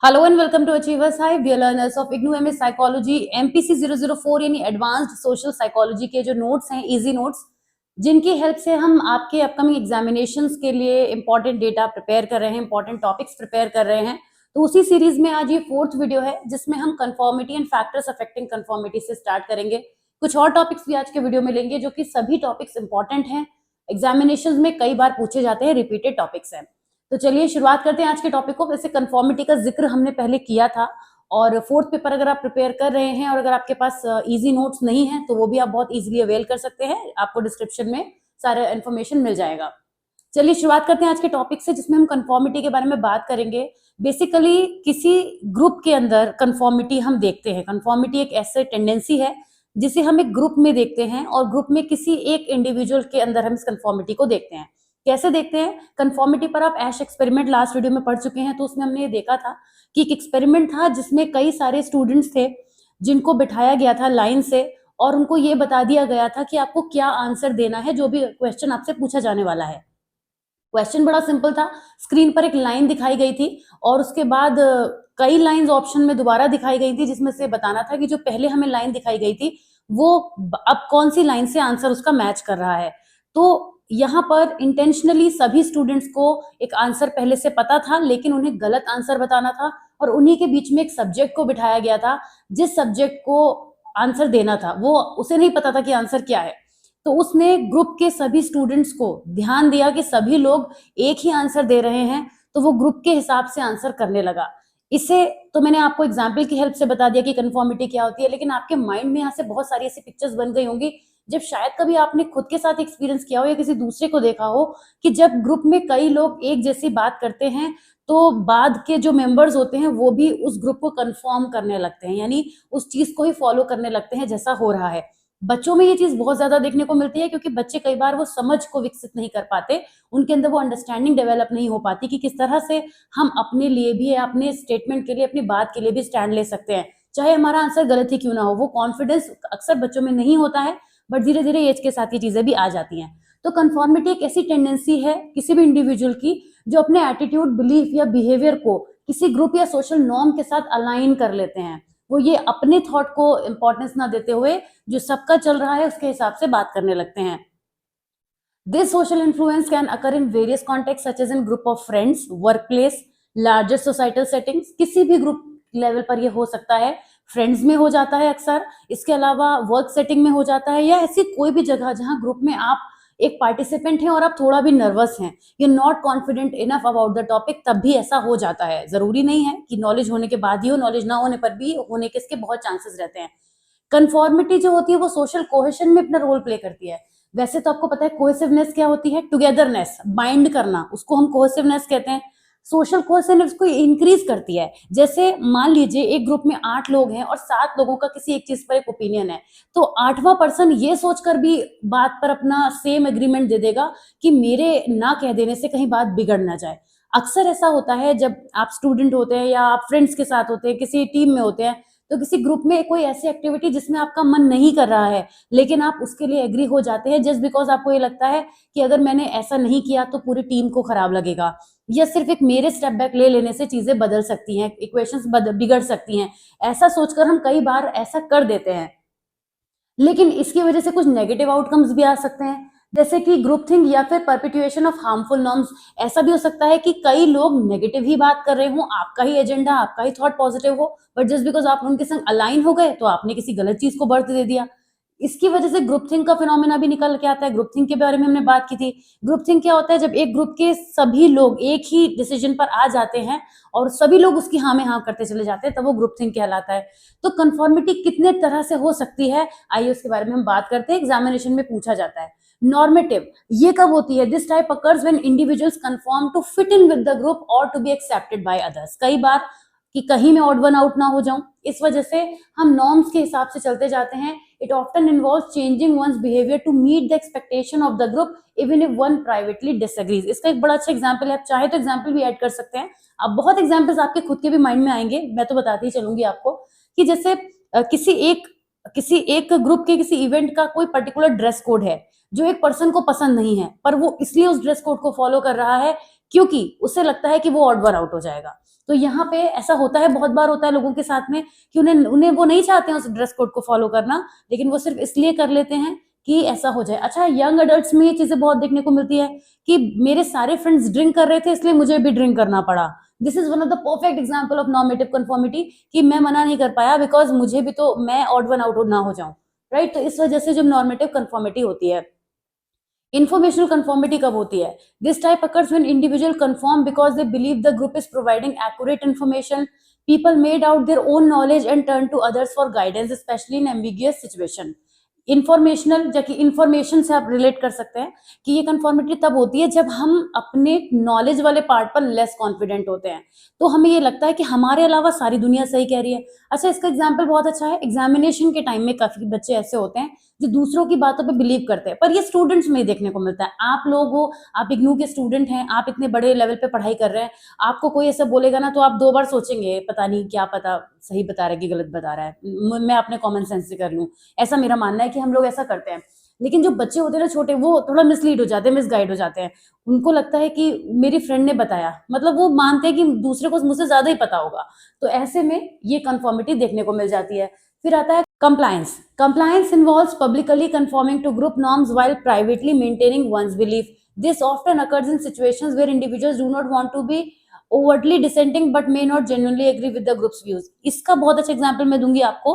Hello and welcome to Achievers Hive, dear learners of IGNOU MS Psychology MPC 004 यानी advanced social psychology के जो notes हैं, easy notes, जिनकी help से हम आपके अपकमिंग एग्जामिनेशंस के लिए इंपॉर्टेंट डेटा प्रिपेयर कर रहे हैं, इंपॉर्टेंट टॉपिक्स प्रिपेयर कर रहे हैं। तो उसी सीरीज में आज ये फोर्थ वीडियो है जिसमें हम conformity and factors affecting conformity से स्टार्ट करेंगे। कुछ और टॉपिक्स भी आज के वीडियो में लेंगे जो कि सभी टॉपिक्स इंपॉर्टेंट हैं, एग्जामिनेशंस में कई बार पूछे जाते हैं, रिपीटेड टॉपिक्स हैं। तो चलिए शुरुआत करते हैं आज के टॉपिक को। वैसे कंफॉर्मिटी का जिक्र हमने पहले किया था और फोर्थ पेपर अगर आप प्रिपेयर कर रहे हैं और अगर आपके पास इजी नोट्स नहीं है तो वो भी आप बहुत इजीली अवेल कर सकते हैं, आपको डिस्क्रिप्शन में सारा इन्फॉर्मेशन मिल जाएगा। चलिए शुरुआत करते हैं आज के टॉपिक से जिसमें हम कंफॉर्मिटी के बारे में बात करेंगे। बेसिकली किसी ग्रुप के अंदर कंफॉर्मिटी हम देखते हैं। कंफॉर्मिटी एक ऐसे टेंडेंसी है जिसे हम एक ग्रुप में देखते हैं और ग्रुप में किसी एक इंडिविजुअल के अंदर हम इस कंफॉर्मिटी को देखते हैं। कैसे देखते हैं कंफॉर्मिटी पर? आप ऐश एक्सपेरिमेंट लास्ट वीडियो में पढ़ चुके हैं, तो उसमें हमने ये देखा था कि एक एक्सपेरिमेंट था जिसमें कई सारे स्टूडेंट्स थे जिनको बिठाया गया था लाइन से और उनको ये बता दिया गया था कि आपको क्या आंसर देना है जो भी क्वेश्चन आपसे पूछा जाने वाला है। क्वेश्चन बड़ा सिंपल था, स्क्रीन पर एक लाइन दिखाई गई थी और उसके बाद कई लाइंस ऑप्शन में दोबारा दिखाई गई थी जिसमें से बताना था कि जो पहले हमें लाइन दिखाई गई थी वो अब कौन सी लाइन से आंसर उसका मैच कर रहा है। तो यहाँ पर इंटेंशनली सभी स्टूडेंट्स को एक आंसर पहले से पता था लेकिन उन्हें गलत आंसर बताना था और उन्हीं के बीच में एक सब्जेक्ट को बिठाया गया था जिस सब्जेक्ट को आंसर देना था वो उसे नहीं पता था कि आंसर क्या है। तो उसने ग्रुप के सभी स्टूडेंट्स को ध्यान दिया कि सभी लोग एक ही आंसर दे रहे हैं, तो वो ग्रुप के हिसाब से आंसर करने लगा। इसे तो मैंने आपको एग्जाम्पल की हेल्प से बता दिया कि कंफॉर्मिटी क्या होती है, लेकिन आपके माइंड में यहाँ से बहुत सारी ऐसी पिक्चर्स बन गई होंगी जब शायद कभी आपने खुद के साथ एक्सपीरियंस किया हो या किसी दूसरे को देखा हो कि जब ग्रुप में कई लोग एक जैसी बात करते हैं तो बाद के जो मेंबर्स होते हैं वो भी उस ग्रुप को कंफर्म करने लगते हैं, यानी उस चीज को ही फॉलो करने लगते हैं जैसा हो रहा है। बच्चों में ये चीज बहुत ज्यादा देखने को मिलती है क्योंकि बच्चे कई बार वो समझ को विकसित नहीं कर पाते, उनके अंदर वो अंडरस्टैंडिंग डेवलप नहीं हो पाती कि किस तरह से हम अपने लिए भी, अपने स्टेटमेंट के लिए, अपनी बात के लिए भी स्टैंड ले सकते हैं, चाहे हमारा आंसर गलत ही क्यों ना हो। वो कॉन्फिडेंस अक्सर बच्चों में नहीं होता है, बट धीरे धीरे एज के साथ ये चीजें भी आ जाती हैं। तो कंफॉर्मिटी एक ऐसी टेंडेंसी है किसी भी इंडिविजुअल की जो अपने एटीट्यूड, बिलीफ या बिहेवियर को किसी ग्रुप या सोशल नॉर्म के साथ अलाइन कर लेते हैं। वो ये अपने थॉट को इंपॉर्टेंस ना देते हुए जो सबका चल रहा है उसके हिसाब से बात करने लगते हैं। This social influence can occur in various contexts such as in group of friends, workplace, larger societal settings। किसी भी ग्रुप लेवल पर ये हो सकता है, फ्रेंड्स में हो जाता है अक्सर, इसके अलावा वर्क सेटिंग में हो जाता है या ऐसी कोई भी जगह जहां ग्रुप में आप एक पार्टिसिपेंट हैं और आप थोड़ा भी नर्वस हैं, you not confident enough about the topic, तब भी ऐसा हो जाता है। जरूरी नहीं है कि नॉलेज होने के बाद ही हो, नॉलेज ना होने पर भी होने के इसके बहुत चांसेस रहते हैं। कंफॉर्मिटी जो होती है वो सोशल कोहेशन में अपना रोल प्ले करती है। वैसे तो आपको पता है कोहेसिवनेस क्या होती है? टुगेदरनेस, बाइंड करना, उसको हम कोहेसिवनेस कहते हैं। सोशल कोहेसिवनेस को इंक्रीज करती है। जैसे मान लीजिए एक ग्रुप में 8 लोग हैं और 7 लोगों का किसी एक चीज पर एक ओपिनियन है, तो 8वां पर्सन ये सोचकर भी बात पर अपना सेम एग्रीमेंट दे देगा कि मेरे ना कह देने से कहीं बात बिगड़ ना जाए। अक्सर ऐसा होता है जब आप स्टूडेंट होते हैं या आप फ्रेंड्स के साथ होते हैं, किसी टीम में होते हैं, तो किसी ग्रुप में कोई ऐसी एक्टिविटी जिसमें आपका मन नहीं कर रहा है लेकिन आप उसके लिए एग्री हो जाते हैं जस्ट बिकॉज आपको ये लगता है कि अगर मैंने ऐसा नहीं किया तो पूरी टीम को खराब लगेगा या सिर्फ एक मेरे स्टेप बैक ले लेने से चीजें बदल सकती हैं, इक्वेशंस बिगड़ सकती हैं। ऐसा सोचकर हम कई बार ऐसा कर देते हैं, लेकिन इसकी वजह से कुछ नेगेटिव आउटकम्स भी आ सकते हैं जैसे कि ग्रुप थिंक या फिर परपिट्यूएशन ऑफ हार्मफुल नॉर्म्स। ऐसा भी हो सकता है कि कई लोग नेगेटिव ही बात कर रहे हो, आपका ही एजेंडा, आपका ही थॉट पॉजिटिव हो, बट जस्ट बिकॉज आप उनके संग अलाइन हो गए तो आपने किसी गलत चीज को बर्थ दे दिया। इसकी वजह से ग्रुप थिंक का फिनोमेना भी निकल के आता है। ग्रुप थिंक के बारे में हमने बात की थी। ग्रुप थिंक क्या होता है? जब एक ग्रुप के सभी लोग एक ही डिसीजन पर आ जाते हैं और सभी लोग उसकी हाँ में हाँ करते चले जाते हैं, तब वो ग्रुप थिंक कहलाता है। तो कंफॉर्मिटी कितने तरह से हो सकती है, आइए उसके बारे में हम बात करते हैं। एग्जामिनेशन में पूछा जाता है। नॉर्मेटिव, ये कब होती है? This type occurs when individuals conform to fit in with the group और to be accepted by others. कई बार कि कहीं मैं ऑड वन आउट ना हो जाऊं, इस वजह से हम नॉर्म्स के हिसाब से चलते जाते हैं। It often involves changing one's behaviour to meet the expectation of the group even if one privately disagrees. इसका एक बड़ा अच्छा एग्जांपल है, आप चाहे तो एग्जांपल भी ऐड कर सकते हैं। अब बहुत एग्जांपल्स आपके खुद के भी माइंड में आएंगे, मैं तो बताती ही चलूंगी आपको कि जैसे किसी एक ग्रुप के किसी इवेंट का कोई पर्टिकुलर ड्रेस कोड है जो एक पर्सन को पसंद नहीं है, पर वो इसलिए उस ड्रेस कोड को फॉलो कर रहा है क्योंकि उसे लगता है कि वो ऑड वन आउट हो जाएगा। तो यहाँ पे ऐसा होता है, बहुत बार होता है लोगों के साथ में कि उन्हें उन्हें वो नहीं चाहते हैं उस ड्रेस कोड को फॉलो करना, लेकिन वो सिर्फ इसलिए कर लेते हैं कि ऐसा हो जाए। अच्छा, यंग अडल्ट्स में ये चीजें बहुत देखने को मिलती है कि मेरे सारे फ्रेंड्स ड्रिंक कर रहे थे इसलिए मुझे भी ड्रिंक करना पड़ा। This is one of the perfect example of normative conformity कि मैं मना नहीं कर पाया बिकॉज मुझे भी तो, मैं ऑड वन आउट ना हो जाऊं, राइट। तो इस वजह से जब नॉर्मेटिव कन्फॉर्मिटी होती है। इंफॉर्मेशनल कंफॉर्मिटी कब होती है? This type occurs when individual conform because they believe the group is providing accurate information, people made out their own knowledge and turn to others for guidance specially in ambiguous situation. Informational, जबकि information से आप relate कर सकते हैं कि ये conformity तब होती है जब हम अपने नॉलेज वाले पार्ट पर लेस कॉन्फिडेंट होते हैं, तो हमें ये लगता है कि हमारे अलावा सारी दुनिया सही कह रही है। अच्छा, इसका एग्जाम्पल बहुत अच्छा है। एग्जामिनेशन के टाइम में काफी बच्चे ऐसे होते हैं जो दूसरों की बातों पे बिलीव करते हैं, पर ये स्टूडेंट्स में ही देखने को मिलता है। आप लोग हो, आप इग्नू के स्टूडेंट हैं, आप इतने बड़े लेवल पे पढ़ाई कर रहे हैं, आपको कोई ऐसा बोलेगा ना तो आप 2 बार सोचेंगे, पता नहीं क्या पता सही बता रहा है कि गलत बता रहा है, मैं अपने कॉमन सेंस से कर लूं। ऐसा मेरा मानना है कि हम लोग ऐसा करते हैं। लेकिन जो बच्चे होते हैं ना छोटे, वो थोड़ा मिसलीड हो जाते हैं, मिसगाइड हो जाते हैं। उनको लगता है कि मेरी फ्रेंड ने बताया, मतलब वो मानते हैं कि दूसरे को मुझसे ज्यादा ही पता होगा। तो ऐसे में ये कंफॉर्मिटी देखने को मिल जाती है। फिर आता है compliance. Compliance involves publicly conforming to group norms while privately maintaining one's belief. This often occurs in situations where individuals do not want to be overtly dissenting but may not genuinely agree with the group's views. इसका बहुत अच्छा example मैं दूंगी आपको,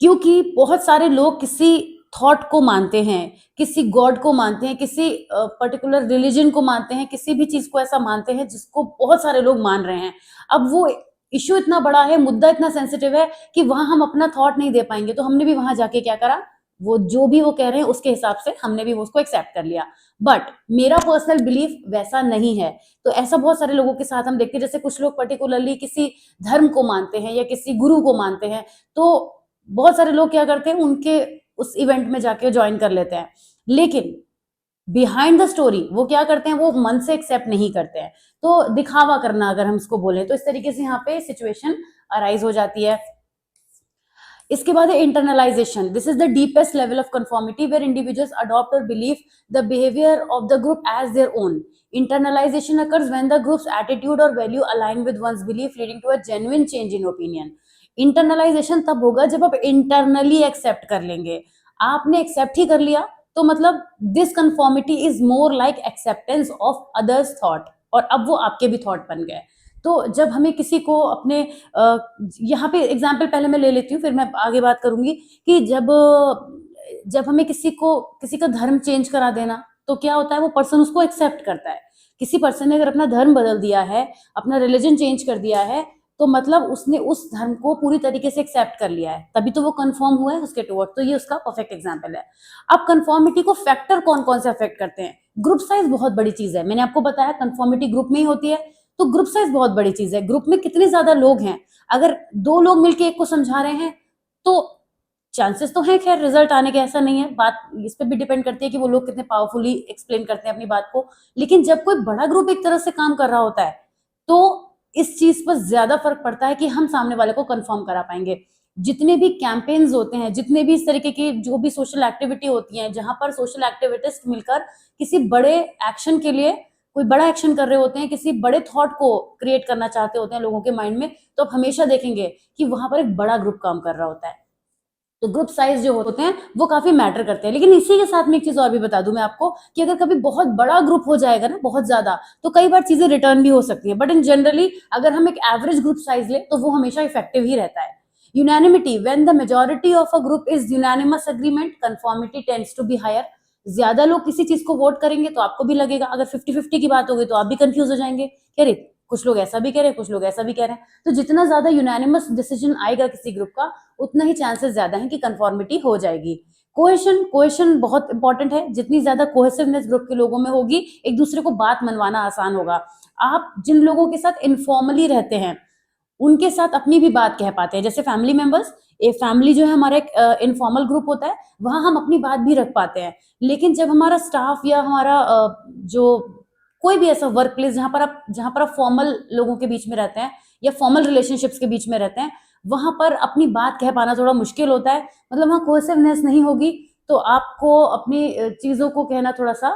क्योंकि बहुत सारे लोग किसी थॉट को मानते हैं, किसी गॉड को मानते हैं, किसी पर्टिकुलर रिलीजन को मानते हैं, किसी भी चीज को ऐसा मानते हैं जिसको बहुत सारे लोग मान रहे हैं। अब वो इश्यू इतना बड़ा है, मुद्दा इतना सेंसिटिव है कि वहां हम अपना थॉट नहीं दे पाएंगे, तो हमने भी वहां जाके क्या करा, वो जो भी वो कह रहे हैं उसके हिसाब से हमने भी उसको एक्सेप्ट कर लिया। बट मेरा पर्सनल बिलीफ वैसा नहीं है। तो ऐसा बहुत सारे लोगों के साथ हम देखते हैं, जैसे कुछ लोग पर्टिकुलरली किसी धर्म को मानते हैं या किसी गुरु को मानते हैं, तो बहुत सारे लोग क्या करते हैं, उनके उस इवेंट में जाके ज्वाइन कर लेते हैं, लेकिन बिहाइंड द स्टोरी वो क्या करते हैं, वो मन से एक्सेप्ट नहीं करते हैं। तो दिखावा करना अगर हम इसको बोले, तो इस तरीके से यहाँ पे सिचुएशन अराइज हो जाती है। इसके बाद है internalisation. This is the deepest level of conformity where individuals adopt और believe the behaviour of the group as their own. Internalisation occurs when the group's attitude or value align with one's belief, leading to a genuine change in opinion. Internalisation तब होगा जब आप internally accept कर लेंगे। आपने accept ही कर लिया तो मतलब this conformity is more like acceptance of others thought, और अब वो आपके भी थॉट बन गए। तो जब हमें किसी को अपने यहाँ पे एग्जाम्पल पहले मैं ले लेती हूँ, फिर मैं आगे बात करूंगी कि जब हमें किसी का धर्म चेंज करा देना, तो क्या होता है, वो पर्सन उसको एक्सेप्ट करता है। किसी पर्सन ने अगर अपना धर्म बदल दिया है, अपना रिलीजन चेंज कर दिया है, तो मतलब उसने उस धर्म को पूरी तरीके से एक्सेप्ट कर लिया है, तभी तो वो कंफर्म हुआ है उसके टुवर्ड। तो ये उसका परफेक्ट एग्जाम्पल है। अब कंफर्मिटी को फैक्टर कौन कौन से अफेक्ट करते हैं? ग्रुप साइज बहुत बड़ी चीज है, मैंने आपको बताया कंफर्मिटी ग्रुप में ही होती है, तो ग्रुप साइज बहुत बड़ी चीज है। ग्रुप में कितने ज्यादा लोग हैं, अगर 2 लोग मिलकर एक को समझा रहे हैं तो चांसेस तो हैं खैर रिजल्ट आने के, ऐसा नहीं है। बात इस पे भी डिपेंड करती है कि वो लोग कितने पावरफुली एक्सप्लेन करते हैं अपनी बात को। लेकिन जब कोई बड़ा ग्रुप एक तरह से काम कर रहा होता है, तो इस चीज पर ज्यादा फर्क पड़ता है कि हम सामने वाले को कंफर्म करा पाएंगे। जितने भी कैंपेन्स होते हैं, जितने भी इस तरीके की जो भी सोशल एक्टिविटी होती हैं, जहां पर सोशल एक्टिविटिस्ट मिलकर किसी बड़े एक्शन के लिए कोई बड़ा एक्शन कर रहे होते हैं, किसी बड़े थॉट को क्रिएट करना चाहते होते हैं लोगों के माइंड में, तो आप हमेशा देखेंगे कि वहां पर एक बड़ा ग्रुप काम कर रहा होता है। तो ग्रुप साइज जो होते हैं वो काफी मैटर करते हैं। लेकिन इसी के साथ में एक चीज और भी बता दूं मैं आपको कि अगर कभी बहुत बड़ा ग्रुप हो जाएगा ना, बहुत ज्यादा, तो कई बार चीजें रिटर्न भी हो सकती है। बट इन जनरली अगर हम एक एवरेज ग्रुप साइज ले तो वो हमेशा इफेक्टिव ही रहता है। Unanimity, when the majority of a group is unanimous agreement, conformity tends to be higher. ज्यादा लोग किसी चीज को वोट करेंगे तो आपको भी लगेगा, अगर 50-50 की बात होगी तो आप भी कंफ्यूज हो जाएंगे, कह रहे कुछ लोग ऐसा भी कह रहे हैं, कुछ लोग ऐसा भी कह रहे हैं। तो जितना ज्यादा यूनानिमस डिसीजन आएगा किसी ग्रुप का, उतना ही चांसेस ज्यादा है कि कंफॉर्मिटी हो जाएगी। कोहेशन बहुत इंपॉर्टेंट है। जितनी ज्यादा कोहेसिवनेस ग्रुप के लोगों में होगी, एक दूसरे को बात मनवाना आसान होगा। आप जिन लोगों के साथ इनफॉर्मली रहते हैं उनके साथ अपनी भी बात कह पाते हैं। जैसे फैमिली मेंबर्स, एक फैमिली जो है हमारा एक इनफॉर्मल ग्रुप होता है, वहां हम अपनी बात भी रख पाते हैं। लेकिन जब हमारा स्टाफ या हमारा जो कोई भी ऐसा वर्क प्लेस जहां पर आप फॉर्मल लोगों के बीच में रहते हैं या फॉर्मल रिलेशनशिप्स के बीच में रहते हैं, वहां पर अपनी बात कह पाना थोड़ा मुश्किल होता है। मतलब वहां कोहेसिवनेस नहीं होगी, तो आपको अपनी चीजों को कहना थोड़ा सा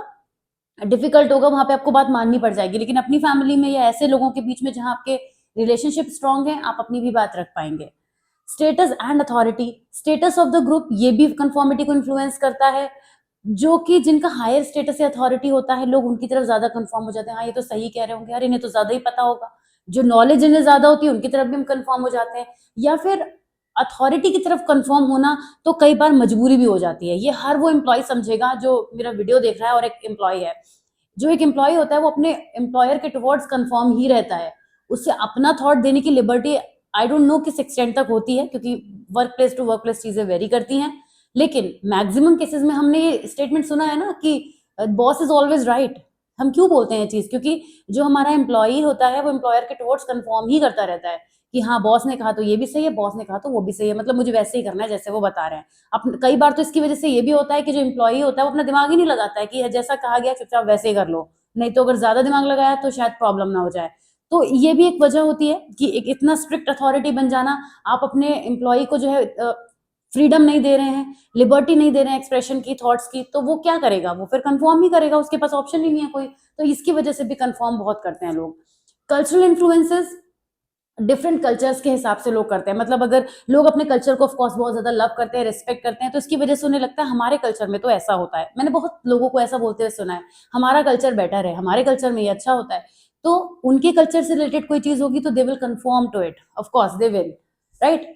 डिफिकल्ट होगा, वहां पे आपको बात माननी पड़ जाएगी। लेकिन अपनी फैमिली में या ऐसे लोगों के बीच में जहां आपके रिलेशनशिप स्ट्रांग है, आप अपनी भी बात रख पाएंगे। Status and authority, status of the group ये भी कंफर्मिटी को इन्फ्लुएंस करता है। जो कि जिनका हायर स्टेटस या अथॉरिटी होता है, लोग उनकी तरफ ज्यादा कंफर्म हो जाते हैं, हाँ ये तो सही कह रहे होंगे यार, इन्हें तो ज्यादा ही पता होगा। जो नॉलेज इन्हें ज्यादा होती है उनकी तरफ भी हम कंफर्म हो जाते हैं। या फिर अथॉरिटी की तरफ कंफर्म होना तो कई बार मजबूरी भी हो जाती है। ये हर वो एम्प्लॉय समझेगा जो मेरा वीडियो देख रहा है और एक एम्प्लॉय है। जो एक एम्प्लॉय होता है वो अपने एम्प्लॉयर के टुवर्ड्स कंफर्म ही रहता है। उससे अपना थॉट देने की लिबर्टी आई डोंट नो किस एक्सटेंट तक होती है, क्योंकि workplace to workplace चीजें वेरी करती हैं। लेकिन मैक्सिमम केसेस में हमने ये स्टेटमेंट सुना है ना कि बॉस इज ऑलवेज राइट। हम क्यों बोलते हैं ये चीज? क्योंकि जो हमारा एम्प्लॉय होता है वो एम्प्लॉयर के टुवर्ड्स कंफर्म ही करता रहता है कि हाँ बॉस ने कहा तो ये भी सही है, बॉस ने कहा तो वो भी सही है, मतलब मुझे वैसे ही करना है जैसे वो बता रहे हैं। अब कई बार तो इसकी वजह से ये भी होता है कि जो एम्प्लॉय होता है वो अपना दिमाग ही नहीं लगाता है कि जैसा कहा गया चुपचाप वैसे ही कर लो, नहीं तो अगर ज्यादा दिमाग लगाया तो शायद प्रॉब्लम ना हो जाए। तो ये भी एक वजह होती है कि एक इतना स्ट्रिक्ट अथॉरिटी बन जाना, आप अपने एम्प्लॉय को जो है फ्रीडम नहीं दे रहे हैं, लिबर्टी नहीं दे रहे हैं एक्सप्रेशन की, थॉट्स की, तो वो क्या करेगा? वो फिर कंफर्म ही करेगा, उसके पास ऑप्शन ही नहीं है कोई। तो इसकी वजह से भी कंफर्म बहुत करते हैं लोग। कल्चरल इन्फ्लुएंसेस, डिफरेंट कल्चर्स के हिसाब से लोग करते हैं। मतलब अगर लोग अपने कल्चर को ऑफकोर्स बहुत ज्यादा लव करते हैं, रिस्पेक्ट करते हैं, तो इसकी वजह से उन्हें लगता है हमारे कल्चर में तो ऐसा होता है। मैंने बहुत लोगों को ऐसा बोलते हुए सुना है, हमारा कल्चर बेटर है, हमारे कल्चर में ये अच्छा होता है। तो उनके कल्चर से रिलेटेड कोई चीज होगी तो they will conform to it, of course they will, right.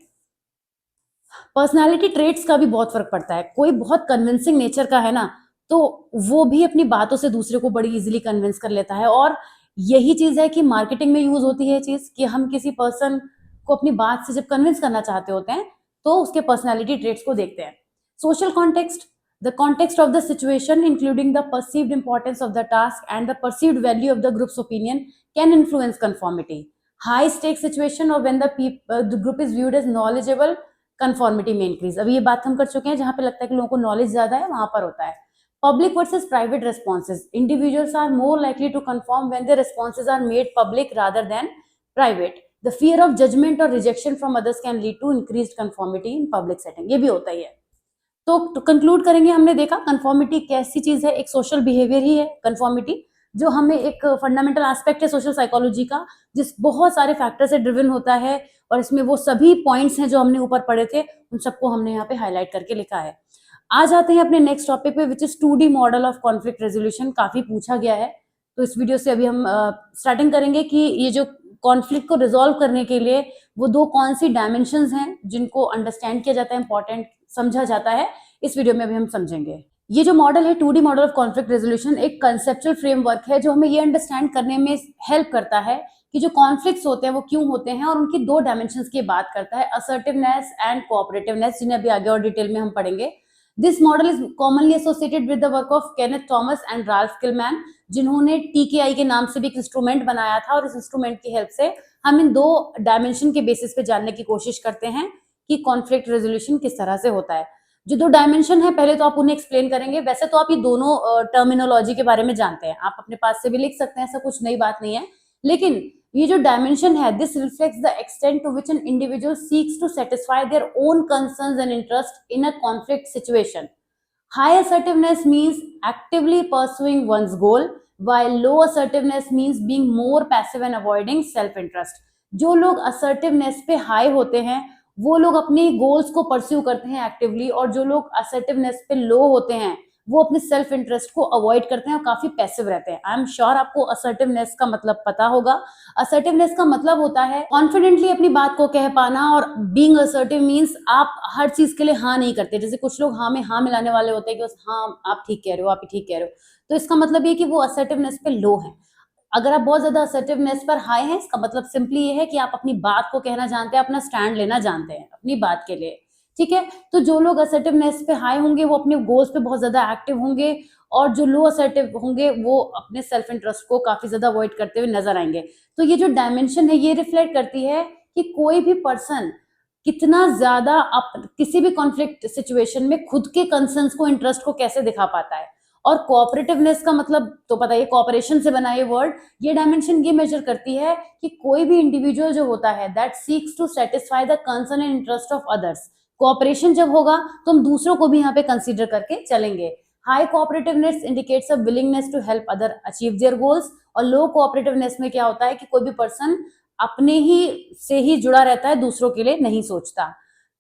Personality traits का भी बहुत फर्क पड़ता है। कोई बहुत कन्विंसिंग नेचर का है ना, तो वो भी अपनी बातों से दूसरे को बड़ी इजीली कन्विंस कर लेता है। और यही चीज है कि मार्केटिंग में यूज होती है चीज कि हम किसी पर्सन को अपनी बात से जब कन्विंस करना चाहते होते हैं तो उसके पर्सनालिटी ट्रेट्स को देखते हैं। Social context, the context of the situation including the perceived importance of the task and the perceived value of the group's opinion can influence conformity. High stake situation और when the group is viewed as knowledgeable, conformity में increase. अभी ये बात हम कर चुके हैं, जहां पे लगता है कि लोगों को नॉलेज ज्यादा है वहां पर होता है। Public versus private responses, individuals are more likely to conform when their responses are made public rather than private. The fear of judgement और rejection from others can lead to increased conformity in public setting. ये भी होता ही है। तो conclude करेंगे, हमने देखा conformity कैसी चीज है, एक सोशल बिहेवियर ही है कंफॉर्मिटी, जो हमें एक फंडामेंटल एस्पेक्ट है सोशल साइकोलॉजी का, जिस बहुत सारे फैक्टर से ड्रिवन होता है। और इसमें वो सभी पॉइंट्स हैं जो हमने ऊपर पढ़े थे, उन सबको हमने यहाँ पे हाईलाइट करके लिखा है। आ जाते हैं अपने नेक्स्ट टॉपिक पे, which is 2D model of conflict resolution. काफी पूछा गया है, तो इस वीडियो से अभी हम स्टार्टिंग करेंगे कि ये जो कॉन्फ्लिक्ट को रिजोल्व करने के लिए वो दो कौन सी डायमेंशंस हैं जिनको अंडरस्टैंड किया जाता है, इंपॉर्टेंट समझा जाता है, इस वीडियो में अभी हम समझेंगे। ये जो मॉडल है 2D model of conflict resolution, एक कंसेप्चुअल फ्रेमवर्क है जो हमें ये अंडरस्टैंड करने में हेल्प करता है कि जो कॉन्फ्लिक्ट्स होते हैं वो क्यों होते हैं, और उनकी दो डायमेंशंस की बात करता है, असर्टिवनेस एंड कोऑपरेटिवनेस, जिन्हें अभी आगे और डिटेल में हम पढ़ेंगे। This model is commonly associated with the work of Kenneth Thomas and Ralph Kilmann, जिन्होंने TKI के नाम से भी एक इंस्ट्रूमेंट बनाया था। और इस इंस्ट्रूमेंट की हेल्प से हम इन दो डायमेंशन के बेसिस पे जानने की कोशिश करते हैं कि कॉन्फ्लिक्ट रेजोल्यूशन किस तरह से होता है। जो दो डायमेंशन है, पहले तो आप उन्हें एक्सप्लेन करेंगे। वैसे तो आप ये दोनों टर्मिनोलॉजी के बारे में जानते हैं, आप अपने पास से भी लिख सकते हैं, ऐसा कुछ नई बात नहीं है। लेकिन ये जो डायमेंशन है, this reflects the extent to which an individual seeks to satisfy their own concerns and interest in a conflict situation. High assertiveness means actively pursuing one's goal, while low assertiveness means being more passive and avoiding self-interest. जो लोग assertiveness पे high होते हैं वो लोग अपनी goals को pursue करते हैं एक्टिवली, और जो लोग assertiveness पे लो होते हैं वो अपने सेल्फ इंटरेस्ट को अवॉइड करते हैं और काफी पैसिव रहते हैं। आई एम श्योर आपको असर्टिवनेस का मतलब पता होगा। असर्टिवनेस का मतलब होता है कॉन्फिडेंटली अपनी बात को कह पाना, और बीइंग असर्टिव मींस आप हर चीज के लिए हाँ नहीं करते। जैसे कुछ लोग हाँ में हाँ मिलाने वाले होते हैं कि बस हाँ आप ठीक कह रहे हो, आप ही ठीक कह रहे हो, तो इसका मतलब ये कि वो असर्टिवनेस पे लो है। अगर आप बहुत ज्यादा असर्टिवनेस पर हाई हैं, इसका मतलब सिंपली ये है कि आप अपनी बात को कहना जानते हैं, अपना स्टैंड लेना जानते हैं अपनी बात के लिए, ठीक है। तो जो लोग असर्टिवनेस पे हाई होंगे वो अपने गोल्स पे बहुत ज्यादा एक्टिव होंगे, और जो लो असर्टिव होंगे वो अपने सेल्फ इंटरेस्ट को काफी ज्यादा अवॉइड करते हुए नजर आएंगे। तो ये जो डायमेंशन है ये रिफ्लेक्ट करती है कि कोई भी पर्सन कितना ज्यादा किसी भी कॉन्फ्लिक्ट सिचुएशन में खुद के कंसर्न्स को, इंटरेस्ट को कैसे दिखा पाता है। और कोऑपरेटिवनेस का मतलब तो पता है, कोऑपरेशन से बना ये वर्ड, ये डायमेंशन ये मेजर करती है कि कोई भी इंडिविजुअल जो होता है that seeks to satisfy the concern and interest of others. Cooperation जब होगा तो हम दूसरों को भी यहाँ पे कंसीडर करके चलेंगे। High cooperativeness indicates a willingness to help other achieve their goals, और लो कोऑपरेटिवनेस में क्या होता है कि कोई भी पर्सन अपने ही से ही जुड़ा रहता है, दूसरों के लिए नहीं सोचता।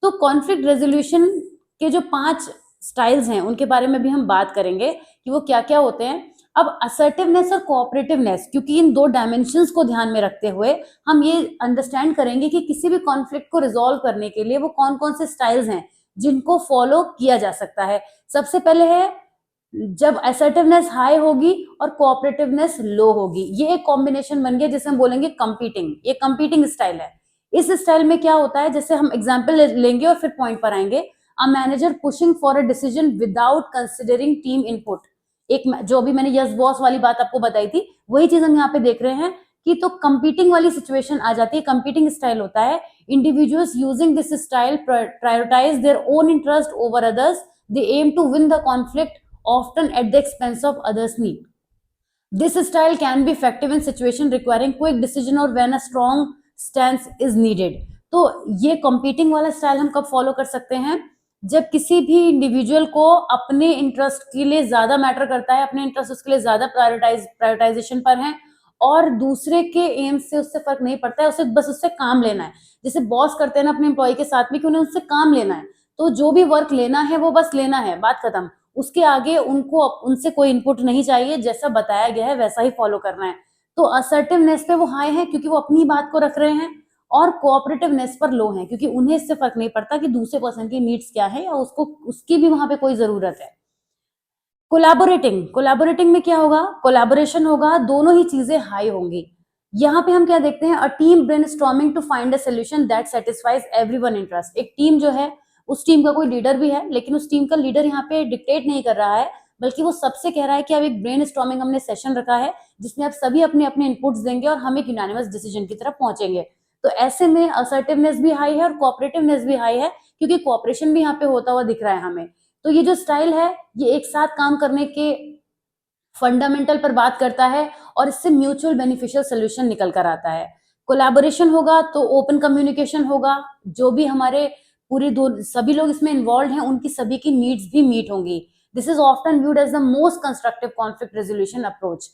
तो कॉन्फ्लिक्ट रेजोल्यूशन के जो 5 स्टाइल्स हैं उनके बारे में भी हम बात करेंगे कि वो क्या क्या होते हैं। अब असर्टिवनेस और कोऑपरेटिवनेस, क्योंकि इन 2 डायमेंशंस को ध्यान में रखते हुए हम ये अंडरस्टैंड करेंगे कि किसी भी कॉन्फ्लिक्ट को रिजॉल्व करने के लिए वो कौन कौन से स्टाइल्स हैं जिनको फॉलो किया जा सकता है। सबसे पहले है जब असर्टिवनेस हाई होगी और कोऑपरेटिवनेस लो होगी, ये एक कॉम्बिनेशन बन गया जिसे हम बोलेंगे कंपीटिंग। ये कंपीटिंग स्टाइल है। इस स्टाइल में क्या होता है, जैसे हम एग्जांपल लेंगे और फिर पॉइंट पर आएंगे। A manager pushing for a decision without considering team input. एक जो भी मैंने यस बॉस वाली बात आपको बताई थी, वही चीज हम यहाँ पे देख रहे हैं कि तो कंपीटिंग वाली सिचुएशन आ जाती है। कंपीटिंग स्टाइल होता है individuals using this style prioritise their own interest over others, they aim to win the conflict often at the expense of others' need. This style can be effective in situation requiring quick decision or when a strong stance is needed. तो ये competing वाला style हम कब follow कर सकते हैं, जब किसी भी इंडिविजुअल को अपने इंटरेस्ट के लिए ज्यादा मैटर करता है, अपने इंटरेस्ट उसके लिए ज्यादा प्रायोरिटाइजेशन पर है, और दूसरे के एम से उससे फर्क नहीं पड़ता है, उसे बस उससे काम लेना है। जैसे बॉस करते हैं ना अपने एम्प्लॉय के साथ में कि उन्हें उससे काम लेना है, तो जो भी वर्क लेना है वो बस लेना है, बात खत्म। उसके आगे उनको उनसे कोई इनपुट नहीं चाहिए, जैसा बताया गया है वैसा ही फॉलो करना है। तो असर्टिवनेस पे वो हाई है क्योंकि वो अपनी बात को रख रहे हैं, और कोऑपरेटिवनेस पर लो है क्योंकि उन्हें इससे फर्क नहीं पड़ता कि दूसरे पर्सन की नीड्स क्या है या उसको उसकी भी वहां पे कोई जरूरत है। कोलैबोरेटिंग में क्या होगा, कोलैबोरेशन होगा, दोनों ही चीजें हाई होंगी। यहाँ पे हम क्या देखते हैं, a team brainstorming to find a solution that satisfies everyone interest. एक टीम जो है, उस टीम का कोई लीडर भी है, लेकिन उस टीम का लीडर यहाँ पे डिक्टेट नहीं कर रहा है, बल्कि वो सबसे कह रहा है कि अब एक ब्रेनस्टॉर्मिंग हमने सेशन रखा है जिसमें आप सभी अपने अपने इनपुट्स देंगे और हम एक यूनानिमस डिसीजन की तरफ पहुंचेंगे। तो ऐसे में असर्टिवनेस भी हाई है और कोऑपरेटिवनेस भी हाई है, क्योंकि कोऑपरेशन भी यहाँ पे होता हुआ दिख रहा है हमें। तो ये जो स्टाइल है ये एक साथ काम करने के फंडामेंटल पर बात करता है और इससे म्यूचुअल बेनिफिशियल सोल्यूशन निकल कर आता है। कोलैबोरेशन होगा तो ओपन कम्युनिकेशन होगा, जो भी हमारे पूरी दो सभी लोग इसमें इन्वॉल्व हैं उनकी सभी की नीड्स भी मीट होंगी। This is often viewed as the most constructive conflict resolution approach.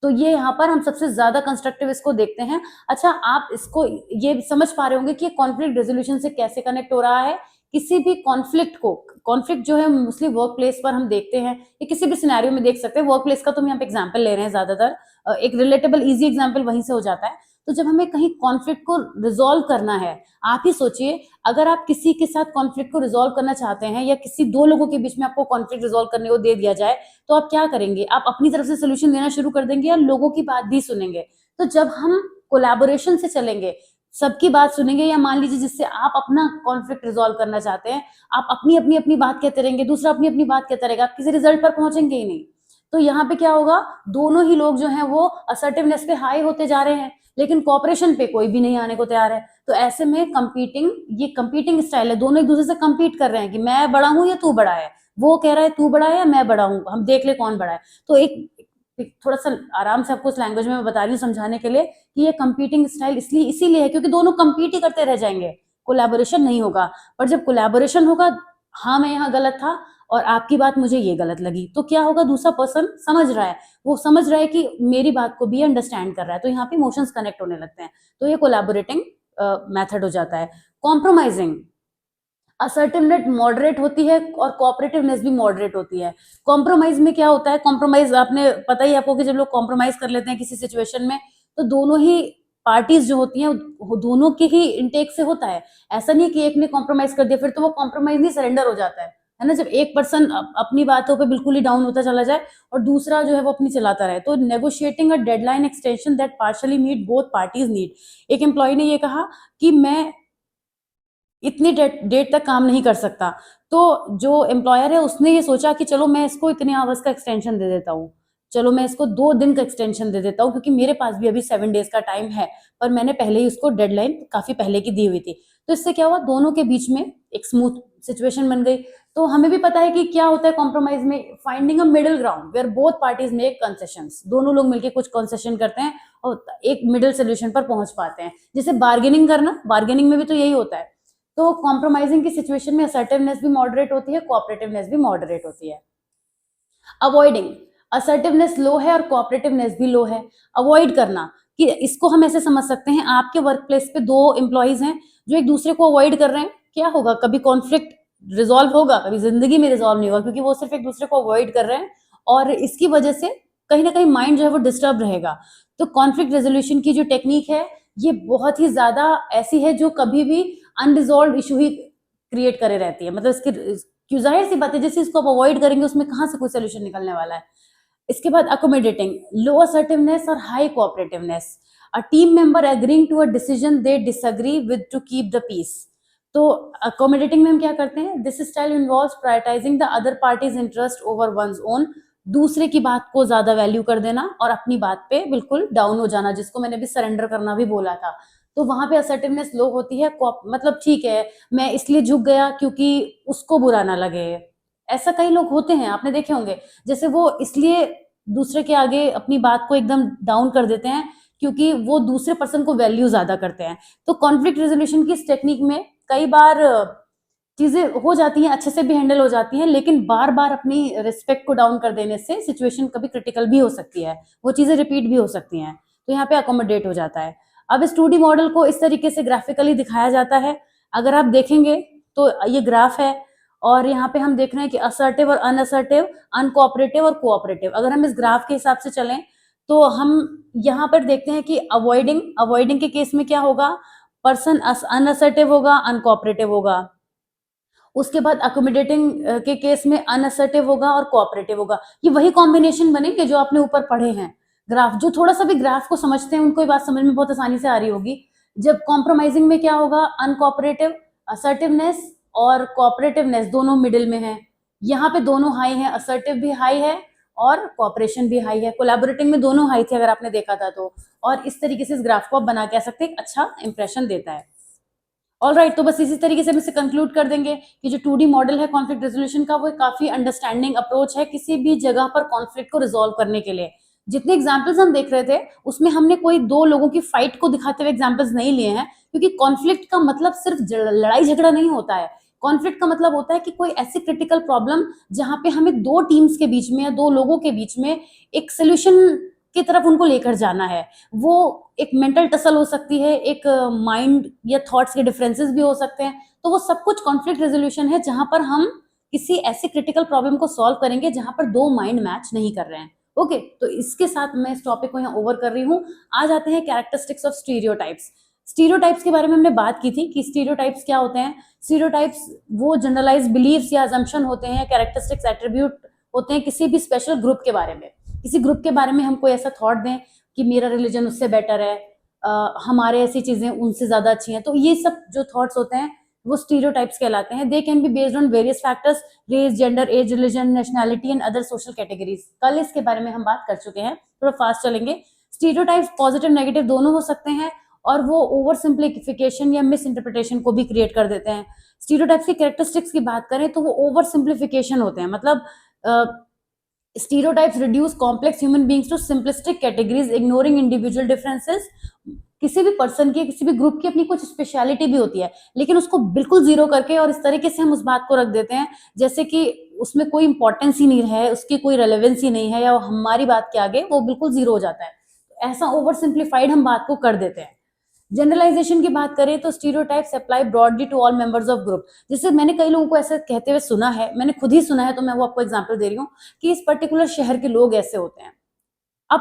तो ये यहाँ पर हम सबसे ज्यादा कंस्ट्रक्टिव इसको देखते हैं। अच्छा, आप इसको ये समझ पा रहे होंगे कि कॉन्फ्लिक्ट रेजोल्यूशन से कैसे कनेक्ट हो रहा है। किसी भी कॉन्फ्लिक्ट को, कॉन्फ्लिक्ट जो है मोस्टली वर्क प्लेस पर हम देखते हैं, ये किसी भी सिनेरियो में देख सकते हैं। वर्क प्लेस का तो हम यहाँ पे एग्जाम्पल ले रहे हैं ज्यादातर, एक रिलेटेबल इजी एग्जाम्पल वहीं से हो जाता है। तो जब हमें कहीं कॉन्फ्लिक्ट को रिजोल्व करना है, आप ही सोचिए, अगर आप किसी के साथ कॉन्फ्लिक्ट को रिजोल्व करना चाहते हैं या किसी 2 लोगों के बीच में आपको कॉन्फ्लिक्ट रिजोल्व करने को दे दिया जाए, तो आप क्या करेंगे, आप अपनी तरफ से सोल्यूशन देना शुरू कर देंगे या लोगों की बात भी सुनेंगे। तो जब हम कोलैबोरेशन से चलेंगे, सबकी बात सुनेंगे, या मान लीजिए जिससे आप अपना कॉन्फ्लिक्ट रिजोल्व करना चाहते हैं, आप अपनी अपनी अपनी बात कहते रहेंगे, दूसरा अपनी अपनी बात कहता रहेगा, आप किसी रिजल्ट पर पहुंचेंगे ही नहीं। तो यहाँ पे क्या होगा, दोनों ही लोग जो हैं वो असर्टिवनेस पे हाई होते जा रहे हैं, लेकिन कॉपरेशन पे कोई भी नहीं आने को तैयार है। तो ऐसे में ये कंपीटिंग स्टाइल है, दोनों एक दूसरे से कंपीट कर रहे हैं कि मैं बड़ा हूं या तू बड़ा है, वो कह रहा है तू बड़ा है या मैं बड़ा हूं, हम देख ले कौन बड़ा है। तो एक थोड़ा सा आराम से आपको उस लैंग्वेज में मैं बता रही हूँ समझाने के लिए कि ये कंपीटिंग स्टाइल इसीलिए है क्योंकि दोनों कंपीट ही करते रह जाएंगे, कोलैबोरेशन नहीं होगा। पर जब कोलैबोरेशन होगा, हाँ मैं यहाँ गलत था और आपकी बात मुझे ये गलत लगी, तो क्या होगा, दूसरा पर्सन समझ रहा है, वो समझ रहा है कि मेरी बात को भी अंडरस्टैंड कर रहा है, तो यहाँ पे इमोशंस कनेक्ट होने लगते हैं। तो ये कोलैबोरेटिंग मेथड हो जाता है। कॉम्प्रोमाइजिंग, असर्टिवनेस मॉडरेट होती है और कोऑपरेटिवनेस भी मॉडरेट होती है। कॉम्प्रोमाइज में क्या होता है, कॉम्प्रोमाइज आपने पता ही आपको कि जब लोग कॉम्प्रोमाइज कर लेते हैं किसी सिचुएशन में, तो दोनों ही पार्टीज जो होती हैं दोनों के ही इंटेक से होता है। ऐसा नहीं कि एक ने कॉम्प्रोमाइज कर दिया फिर तो वो कॉम्प्रोमाइज नहीं, सरेंडर हो जाता है ना। जब एक पर्सन अपनी बातों पे बिल्कुल ही डाउन होता चला जाए और दूसरा जो है वो अपनी चलाता रहे, तो negotiating a deadline extension that partially meet both parties need. एक एम्प्लॉय ने ये कहा कि मैं इतनी डेट तक काम नहीं कर सकता, तो जो एम्प्लॉयर है उसने ये सोचा कि चलो मैं इसको इतने आवर्स का एक्सटेंशन दे देता हूँ, चलो मैं इसको 2 दिन का एक्सटेंशन दे देता हूँ क्योंकि मेरे पास भी अभी 7 डेज का टाइम है, पर मैंने पहले ही उसको डेडलाइन काफी पहले की दी हुई थी। तो इससे क्या हुआ, दोनों के बीच में एक स्मूथ सिचुएशन बन गई। तो हमें भी पता है कि क्या होता है कॉम्प्रोमाइज में, finding a middle ground where both parties make concessions. दोनों लोग मिलकर कुछ कंसेशन करते हैं और एक मिडिल सोल्यूशन पर पहुंच पाते हैं। जैसे बार्गेनिंग करना, बार्गेनिंग में भी तो यही होता है। तो कॉम्प्रोमाइजिंग की सिचुएशन में असर्टिवनेस भी मॉडरेट होती है, कोऑपरेटिवनेस भी मॉडरेट होती है। अवॉइडिंग, असर्टिवनेस लो है और कोऑपरेटिवनेस भी लो है। अवॉइड करना, कि इसको हम ऐसे समझ सकते हैं, आपके वर्क प्लेस पे 2 एम्प्लॉइज हैं जो एक दूसरे को अवॉइड कर रहे हैं, क्या होगा? कभी कॉन्फ्लिक्ट रिजॉल्व होगा, कभी जिंदगी में रिजॉल्व नहीं होगा, क्योंकि वो सिर्फ एक दूसरे को अवॉइड कर रहे हैं और इसकी वजह से कहीं ना कहीं माइंड जो है वो डिस्टर्ब रहेगा। तो कॉन्फ्लिक्ट रेजोल्यूशन की जो टेक्निक है ये बहुत ही ज्यादा ऐसी है जो कभी भी अनरिजॉल्व इशू ही क्रिएट करे रहती है। मतलब इसकी क्यों, जाहिर सी बात है, जिस चीज को आप अवॉइड करेंगे उसमें कहाँ से कोई सोल्यूशन निकलने वाला है। इसके बाद अकोमोडेटिंग, लो असर्टिवनेस और high cooperativeness, a team member agreeing to a decision they disagree with to keep the peace. तो अकोमोडेटिंग में हम क्या करते हैं, this style involves prioritising the other parties interest over one's own, दूसरे की बात को ज्यादा वैल्यू कर देना और अपनी बात पे बिल्कुल डाउन हो जाना, जिसको मैंने भी सरेंडर करना भी बोला था। तो वहां पे असर्टिवनेस लो होती है, मतलब ठीक है मैं इसलिए झुक गया क्योंकि उसको बुरा ना लगे। ऐसा कई लोग होते हैं, आपने देखे होंगे, जैसे वो इसलिए दूसरे के आगे अपनी बात को एकदम डाउन कर देते हैं क्योंकि वो दूसरे पर्सन को वैल्यू ज्यादा करते हैं। तो कॉन्फ्लिक्ट रेजोल्यूशन की इस टेक्निक में कई बार चीजें हो जाती हैं, अच्छे से भी हैंडल हो जाती हैं, लेकिन बार बार अपनी रिस्पेक्ट को डाउन कर देने से सिचुएशन कभी क्रिटिकल भी हो सकती है, वो चीजें रिपीट भी हो सकती हैं। तो यहाँ पे अकोमोडेट हो जाता है। अब इस 2D मॉडल को इस तरीके से ग्राफिकली दिखाया जाता है। अगर आप देखेंगे तो ये ग्राफ है और यहाँ पे हम देख रहे हैं कि असर्टिव और अनअसर्टिव, अनकोऑपरेटिव और कोऑपरेटिव। अगर हम इस ग्राफ के हिसाब से चलें तो हम यहाँ पर देखते हैं कि अवॉइडिंग के केस में क्या होगा, पर्सन अनअसर्टिव होगा, अनकोऑपरेटिव होगा। उसके बाद अकोमोडेटिंग के केस में अनअसर्टिव होगा और कोऑपरेटिव होगा। ये वही कॉम्बिनेशन बनेंगे जो आपने ऊपर पढ़े हैं ग्राफ। जो थोड़ा सा भी ग्राफ को समझते हैं उनको ये बात समझ में बहुत आसानी से आ रही होगी। जब कॉम्प्रोमाइजिंग में क्या होगा, अनकोऑपरेटिव, असर्टिवनेस और कोऑपरेटिवनेस दोनों मिडिल में है। यहाँ पे दोनों हाई है, असर्टिव भी हाई है और कोऑपरेशन भी हाई है। कोलैबोरेटिंग में दोनों हाई थे अगर आपने देखा था तो। और इस तरीके से इस ग्राफ को आप बना के सकते हैं, एक अच्छा इंप्रेशन देता है। ऑल राइट, तो बस इसी तरीके से हम इसे कंक्लूड कर देंगे कि जो 2D मॉडल है कॉन्फ्लिक्ट रेजोल्यूशन का, वो काफी अंडरस्टैंडिंग अप्रोच है किसी भी जगह पर कॉन्फ्लिक्ट को रिजोल्व करने के लिए। जितने एग्जाम्पल्स हम देख रहे थे उसमें हमने कोई 2 लोगों की फाइट को दिखाते हुए एग्जाम्पल्स नहीं लिए हैं, क्योंकि कॉन्फ्लिक्ट का मतलब सिर्फ लड़ाई झगड़ा नहीं होता है। कॉन्फ्लिक्ट का मतलब होता है कि कोई ऐसी क्रिटिकल प्रॉब्लम जहां पे हमें 2 टीम्स के बीच में या 2 लोगों के बीच में एक सोल्यूशन की तरफ उनको लेकर जाना है। वो एक मेंटल टसल हो सकती है, एक माइंड या थॉट्स के डिफरेंसेस भी हो सकते हैं। तो वो सब कुछ कॉन्फ्लिक्ट रेजोल्यूशन है जहां पर हम किसी ऐसी क्रिटिकल प्रॉब्लम को सॉल्व करेंगे जहां पर 2 माइंड मैच नहीं कर रहे हैं। ओके, तो इसके साथ मैं इस टॉपिक को यहाँ ओवर कर रही हूँ। आ जाते हैं कैरेक्टरिस्टिक्स ऑफ स्टीरियोटाइप्स। स्टीरियोटाइप्स के बारे में हमने बात की थी कि स्टीरियोटाइप्स क्या होते हैं। स्टीरियोटाइप्स वो जनरलाइज बिलीव्स या अजम्पशन होते हैं, कैरेक्टरिस्टिक्स एट्रीब्यूट होते हैं किसी भी स्पेशल ग्रुप के बारे में। किसी ग्रुप के बारे में हम कोई ऐसा थॉट दें कि मेरा रिलीजन उससे बेटर है, हमारे ऐसी चीजें उनसे ज्यादा अच्छी हैं, तो ये सब जो थॉट्स होते हैं वो स्टीरियोटाइप्स कहलाते हैं। They can be based on various factors, race, gender, age, religion, nationality and other social categories. कल इसके बारे में हम बात कर चुके हैं, थोड़ा फास्ट चलेंगे। स्टीरियोटाइप्स पॉजिटिव नेगेटिव दोनों हो सकते हैं और वो ओवर सिंप्लीफिकेशन या मिस इंटरप्रिटेशन को भी क्रिएट कर देते हैं। स्टीरियोटाइप्स की कैरेक्टरिस्टिक्स की बात करें तो वो ओवर सिंप्लीफिकेशन होते हैं, मतलब stereotypes reduce complex human beings to simplistic categories, ignoring individual differences। किसी भी पर्सन की, किसी भी ग्रुप की अपनी कुछ स्पेशलिटी भी होती है, लेकिन उसको बिल्कुल जीरो करके और इस तरीके से हम उस बात को रख देते हैं जैसे कि उसमें कोई इंपॉर्टेंस ही नहीं है, उसकी कोई रेलेवेंस ही नहीं है, या हमारी बात के आगे वो बिल्कुल जीरो हो जाता है। ऐसा ओवर सिंप्लीफाइड हम बात को कर देते हैं। जनरलाइजेशन की बात करें तो stereotypes apply broadly to all members of group. जैसे मैंने कई लोगों को ऐसे कहते हुए सुना है, मैंने खुद ही सुना है, तो मैं वो आपको एग्जांपल दे रही हूँ कि इस पर्टिकुलर शहर के लोग ऐसे होते हैं। अब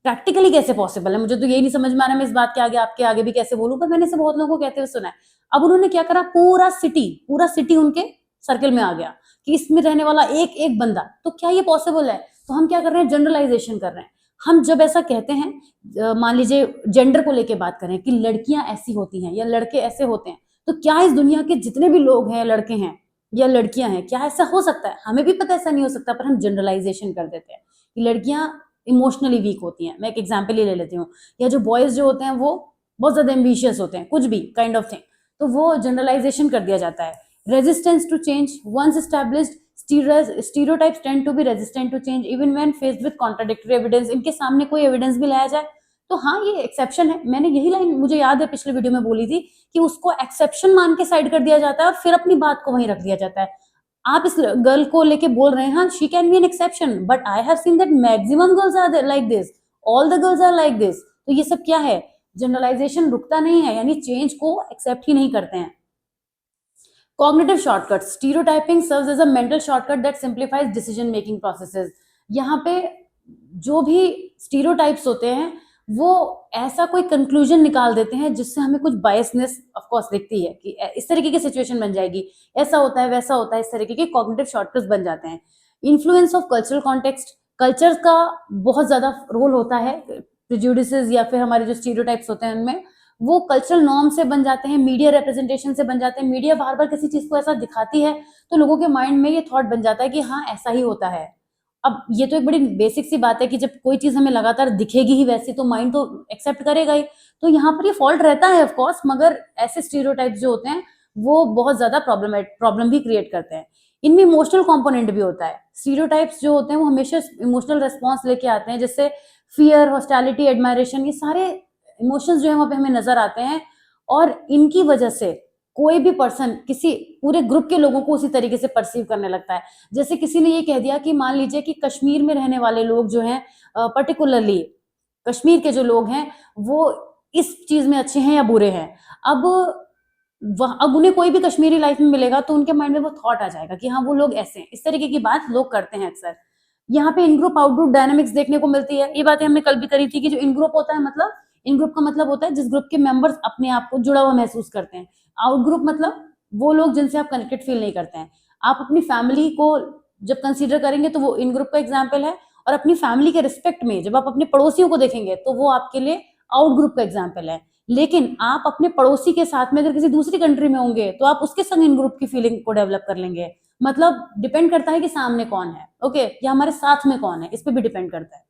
प्रैक्टिकली कैसे पॉसिबल है, मुझे तो यही नहीं समझ में आ रहा है, मैं इस बात के आगे आपके आगे भी कैसे बोलूं, पर मैंने इसे बहुत लोगों को कहते हुए सुना है। अब उन्होंने क्या करा, पूरा सिटी उनके सर्कल में आ गया कि इसमें रहने वाला एक एक बंदा, तो क्या ये पॉसिबल है? तो हम क्या कर रहे हैं, जनरलाइजेशन कर रहे हैं। हम जब ऐसा कहते हैं, मान लीजिए जेंडर को लेके बात करें कि लड़कियां ऐसी होती हैं या लड़के ऐसे होते हैं, तो क्या इस दुनिया के जितने भी लोग हैं, लड़के हैं या लड़कियां हैं, क्या ऐसा हो सकता है? हमें भी पता ऐसा नहीं हो सकता, पर हम जनरलाइजेशन कर देते हैं कि लड़कियां इमोशनली वीक होती हैं। मैं एक एग्जाम्पल ही ले लेती हूँ, या जो बॉयज जो होते हैं वो बहुत ज्यादा एम्बिशियस होते हैं, कुछ भी काइंड ऑफ थिंग, तो वो जनरलाइजेशन कर दिया जाता है। Resistance to change, once established stereotypes tend to be resistant to change even when faced with contradictory evidence। इनके सामने कोई एविडेंस भी लाया जाए तो हाँ ये एक्सेप्शन है। मैंने यही लाइन मुझे याद है पिछले वीडियो में बोली थी कि उसको एक्सेप्शन मान के साइड कर दिया जाता है और फिर अपनी बात को वहीं रख दिया जाता है। आप इस गर्ल को लेके बोल रहे हैं, हाँ she can be an exception, but I have seen that maximum girls are like this, all the girls are like this. तो ये सब क्या है, जनरलाइजेशन रुकता नहीं है, यानी चेंज को एक्सेप्ट ही नहीं करते हैं। Cognitive shortcut, stereotyping serves as a mental shortcut that simplifies decision making processes. यहाँ पे जो भी स्टीरियोटाइप्स होते हैं वो ऐसा कोई कंक्लूजन निकाल देते हैं जिससे हमें कुछ बायसनेस ऑफ कोर्स दिखती है कि इस तरीके की सिचुएशन बन जाएगी, ऐसा होता है वैसा होता है, इस तरीके के कॉग्निटिव शॉर्टकट्स बन जाते हैं। Influence of cultural context, culture का बहुत ज्यादा रोल होता है प्रेजुडिसेस या फिर हमारे जो स्टीरियोटाइप्स होते हैं उनमें, वो कल्चरल नॉर्म से बन जाते हैं, मीडिया रिप्रेजेंटेशन से बन जाते हैं। मीडिया बार बार किसी चीज को ऐसा दिखाती है तो लोगों के माइंड में ये थॉट बन जाता है कि हाँ ऐसा ही होता है। अब ये तो एक बड़ी बेसिक सी बात है कि जब कोई चीज हमें लगातार दिखेगी ही वैसी तो माइंड तो एक्सेप्ट करेगा ही। तो यहाँ पर ये फॉल्ट रहता है ऑफ कोर्स, मगर ऐसे स्टीरियोटाइप्स जो होते हैं वो बहुत ज्यादा प्रॉब्लम भी क्रिएट करते हैं। इनमें इमोशनल कंपोनेंट भी होता है। स्टीरियोटाइप्स जो होते हैं वो हमेशा इमोशनल रेस्पॉन्स लेके आते हैं, जैसे फियर, हॉस्टिलिटी, एडमायरेशन, ये सारे इमोशंस जो है वहां पे हमें नजर आते हैं। और इनकी वजह से कोई भी पर्सन किसी पूरे ग्रुप के लोगों को उसी तरीके से परसीव करने लगता है। जैसे किसी ने ये कह दिया कि मान लीजिए कि कश्मीर में रहने वाले लोग जो हैं, पर्टिकुलरली कश्मीर के जो लोग हैं वो इस चीज में अच्छे हैं या बुरे हैं। अब अब उन्हें कोई भी कश्मीरी लाइफ में मिलेगा तो उनके माइंड में वो थॉट आ जाएगा कि हाँ वो लोग ऐसे हैं। इस तरीके की बात लोग करते हैं अक्सर। यहाँ पे इन ग्रुप आउट ग्रुप डायनामिक्स देखने को मिलती है। ये बातें हमने कल भी करी थी कि जो इन ग्रुप होता है, मतलब इन ग्रुप का मतलब होता है जिस ग्रुप के मेंबर्स अपने आप को जुड़ा हुआ महसूस करते हैं। आउट ग्रुप मतलब वो लोग जिनसे आप कनेक्टेड फील नहीं करते हैं। आप अपनी फैमिली को जब कंसीडर करेंगे तो वो इन ग्रुप का एग्जाम्पल है, और अपनी फैमिली के रिस्पेक्ट में जब आप अपने पड़ोसियों को देखेंगे तो वो आपके लिए आउट ग्रुप का एग्जाम्पल है। लेकिन आप अपने पड़ोसी के साथ में अगर किसी दूसरी कंट्री में होंगे तो आप उसके संग इन ग्रुप की फीलिंग को डेवलप कर लेंगे। मतलब डिपेंड करता है कि सामने कौन है, ओके, या हमारे साथ में कौन है, इस पे भी डिपेंड करता है।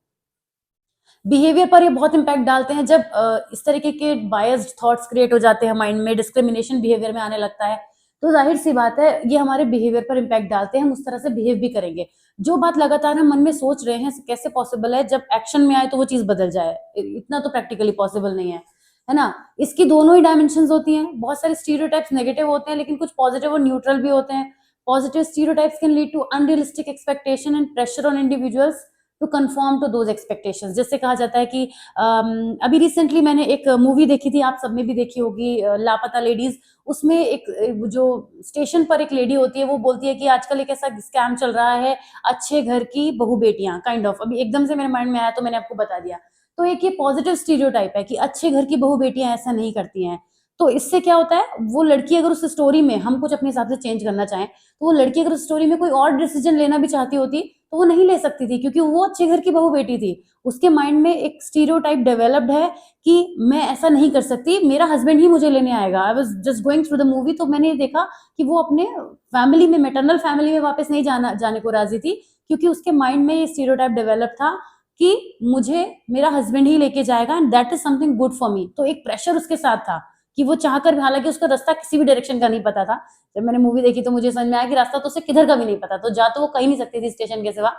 बिहेवियर पर ये बहुत इंपैक्ट डालते हैं। जब इस तरीके के बायस्ड थॉट्स क्रिएट हो जाते हैं माइंड में, डिस्क्रिमिनेशन बिहेवियर में आने लगता है, तो जाहिर सी बात है ये हमारे बिहेवियर पर इंपैक्ट डालते हैं, हम उस तरह से बिहेव भी करेंगे। जो बात लगातार हम मन में सोच रहे हैं कैसे पॉसिबल है जब एक्शन में आए तो वो चीज बदल जाए, इतना तो प्रैक्टिकली पॉसिबल नहीं है ना। इसकी दोनों ही डायमेंशंस होती हैं। बहुत सारे स्टीरियोटाइप्स नेगेटिव होते हैं लेकिन कुछ पॉजिटिव और न्यूट्रल भी होते हैं। Positive stereotypes can lead to unrealistic expectation and pressure on individuals to conform to those expectations. जैसे कहा जाता है कि अभी रिसेंटली मैंने एक मूवी देखी थी, आप सबने भी देखी होगी, लापता लेडीज। उसमें एक जो स्टेशन पर एक लेडी होती है वो बोलती है कि आजकल एक ऐसा स्कैम चल रहा है, अच्छे घर की बहू बेटियां, काइंड ऑफ। अभी एकदम से मेरे माइंड में आया तो मैंने आपको बता दिया। तो एक ये पॉजिटिव स्टीरियोटाइप है कि अच्छे घर की बहू बेटियां ऐसा नहीं करती हैं। तो इससे क्या होता है, वो लड़की अगर उस स्टोरी में हम कुछ अपने हिसाब से चेंज करना चाहें तो वो लड़की अगर उस स्टोरी में कोई और डिसीजन लेना भी चाहती होती तो वो नहीं ले सकती थी, क्योंकि वो अच्छे घर की बहू बेटी थी। उसके माइंड में एक स्टीरियोटाइप डेवलप्ड है कि मैं ऐसा नहीं कर सकती, मेरा हस्बैंड ही मुझे लेने आएगा। I was just going through the movie, तो मैंने देखा कि वो अपने फैमिली में, मैटरनल फैमिली में वापस नहीं जाने को राजी थी, क्योंकि उसके माइंड में ये स्टीरियोटाइप डेवलप था कि मुझे मेरा हस्बैंड ही लेके जाएगा and that is something good for me. तो एक प्रेशर उसके साथ था कि वो चाहकर, हालांकि उसका रास्ता किसी भी डायरेक्शन का नहीं पता था। जब मैंने मूवी देखी तो मुझे समझ में आया कि रास्ता तो उसे किधर का भी नहीं पता, तो जा तो वो कहीं नहीं सकती थी स्टेशन के सिवा।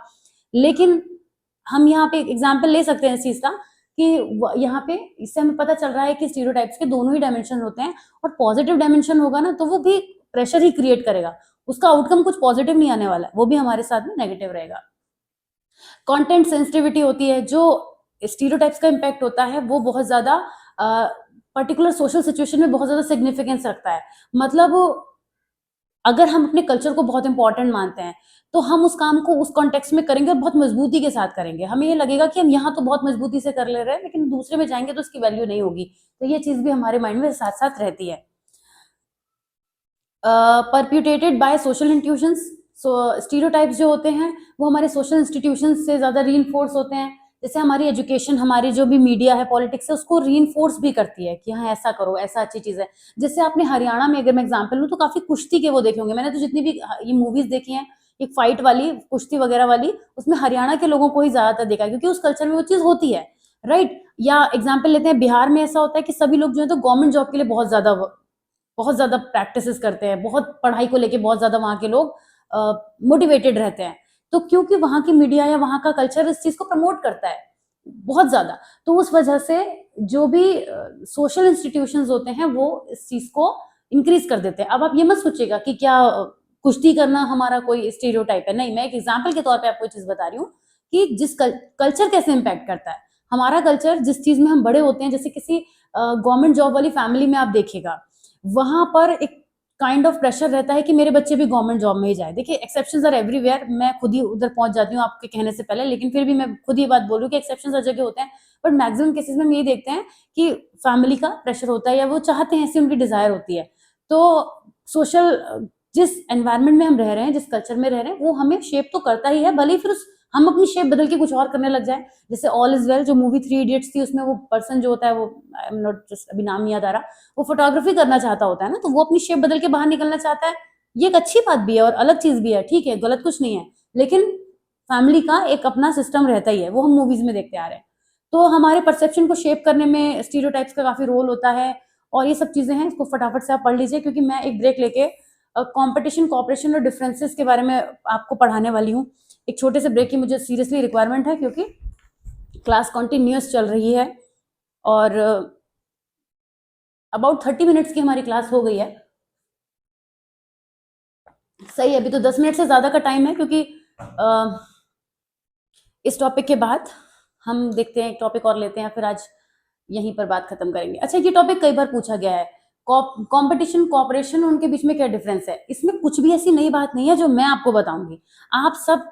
लेकिन हम यहाँ पे एक एग्जाम्पल ले सकते हैं इस चीज का कि यहाँ पे इससे हमें पता चल रहा है कि स्टीरियोटाइप्स के दोनों ही डायमेंशन होते हैं, और पॉजिटिव डायमेंशन होगा ना तो वो भी प्रेशर ही क्रिएट करेगा, उसका आउटकम कुछ पॉजिटिव नहीं आने वाला है, वो भी हमारे साथ में नेगेटिव रहेगा। कंटेंट सेंसिटिविटी होती है, जो स्टीरियोटाइप्स का इम्पैक्ट होता है वो बहुत ज्यादा पर्टिकुलर सोशल सिचुएशन में बहुत ज्यादा सिग्निफिकेंस रखता है। मतलब अगर हम अपने कल्चर को बहुत इंपॉर्टेंट मानते हैं तो हम उस काम को उस कॉन्टेक्स्ट में करेंगे और बहुत मजबूती के साथ करेंगे। हमें ये लगेगा कि हम यहाँ तो बहुत मजबूती से कर ले रहे हैं लेकिन दूसरे में जाएंगे तो उसकी वैल्यू नहीं होगी। तो ये चीज भी हमारे माइंड में साथ साथ रहती है। Perpetuated by social institutions, so stereotypes जो होते हैं वो हमारे सोशल इंस्टीट्यूशंस से ज्यादा रीइंफोर्स होते हैं। जैसे हमारी एजुकेशन, हमारी जो भी मीडिया है, पॉलिटिक्स है, उसको रीइंफोर्स भी करती है कि हाँ ऐसा करो, ऐसा अच्छी चीज है। जैसे आपने हरियाणा में, अगर मैं एग्जांपल लूं, तो काफी कुश्ती के वो देखे होंगे। मैंने तो जितनी भी ये मूवीज देखी हैं, एक फाइट वाली, कुश्ती वगैरह वाली, उसमें हरियाणा के लोगों को ही ज्यादातर देखा है, क्योंकि उस कल्चर में वो चीज होती है, राइट। या एग्जाम्पल लेते हैं, बिहार में ऐसा होता है कि सभी लोग जो है तो गवर्नमेंट जॉब के लिए बहुत ज्यादा प्रैक्टिसेस करते हैं, बहुत पढ़ाई को लेके बहुत ज्यादा वहां के लोग मोटिवेटेड रहते हैं। तो क्योंकि वहां की मीडिया या वहां का कल्चर इस चीज को प्रमोट करता है बहुत ज्यादा, तो उस वजह से जो भी सोशल इंस्टीट्यूशंस होते हैं वो इस चीज को इंक्रीज कर देते हैं। अब आप ये मत सोचिएगा कि क्या कुश्ती करना हमारा कोई स्टीरियोटाइप है, नहीं, मैं एक एग्जाम्पल के तौर पे आपको चीज बता रही हूँ कि जिस कल्चर कैसे इम्पैक्ट करता है हमारा कल्चर, जिस चीज में हम बड़े होते हैं, जैसे किसी गवर्नमेंट जॉब वाली फैमिली में आप देखिएगा, वहां पर एक काइंड ऑफ प्रेशर रहता है कि मेरे बच्चे भी गवर्नमेंट जॉब में ही जाए। देखिए एक्सेप्शंस आर एवरीवेयर, मैं खुद ही उधर पहुंच जाती हूँ आपके कहने से पहले, लेकिन फिर भी मैं खुद ही बात बोल रही हूँ कि एक्सेप्शंस हर जगह होते हैं, बट मैक्सिमम केसेस में हम ये देखते हैं कि फैमिली का प्रेशर होता है या वो चाहते हैं, ऐसी उनकी डिजायर होती है। तो सोशल जिस एनवायरनमेंट में हम रह रहे हैं, जिस कल्चर में रह रहे हैं, वो हमें शेप तो करता ही है, भले ही फिर हम अपनी शेप बदल के कुछ और करने लग जाए। जैसे ऑल इज वेल जो मूवी 3 इडियट्स थी, उसमें वो पर्सन जो होता है, वो आई एम नॉट जस्ट अभी नाम नहीं याद आ रहा, वो फोटोग्राफी करना चाहता होता है ना, तो वो अपनी शेप बदल के बाहर निकलना चाहता है। ये एक अच्छी बात भी है और अलग चीज भी है, ठीक है, गलत कुछ नहीं है, लेकिन फैमिली का एक अपना सिस्टम रहता ही है, वो हम मूवीज में देखते आ रहे हैं। तो हमारे परसेप्शन को शेप करने में स्टीरियोटाइप्स का काफी रोल होता है, और ये सब चीजें हैं, इसको फटाफट से आप पढ़ लीजिए, क्योंकि मैं एक ब्रेक लेके कंपटीशन, कॉपरेशन और डिफरेंसेस के बारे में आपको पढ़ाने वाली हूँ। एक छोटे से ब्रेक की मुझे सीरियसली रिक्वायरमेंट है, क्योंकि क्लास कंटिन्यूअस चल रही है और अबाउट 30 मिनट्स की हमारी क्लास हो गई है। सही, अभी तो 10 मिनट से ज्यादा का टाइम है, क्योंकि इस टॉपिक के बाद हम देखते हैं एक टॉपिक और लेते हैं, फिर आज यहीं पर बात खत्म करेंगे। अच्छा, ये टॉपिक कई बार पूछा गया है, कंपटीशन, कॉपरेशन, उनके बीच में क्या डिफरेंस है? इसमें कुछ भी ऐसी नई बात नहीं है जो मैं आपको बताऊंगी। आप सब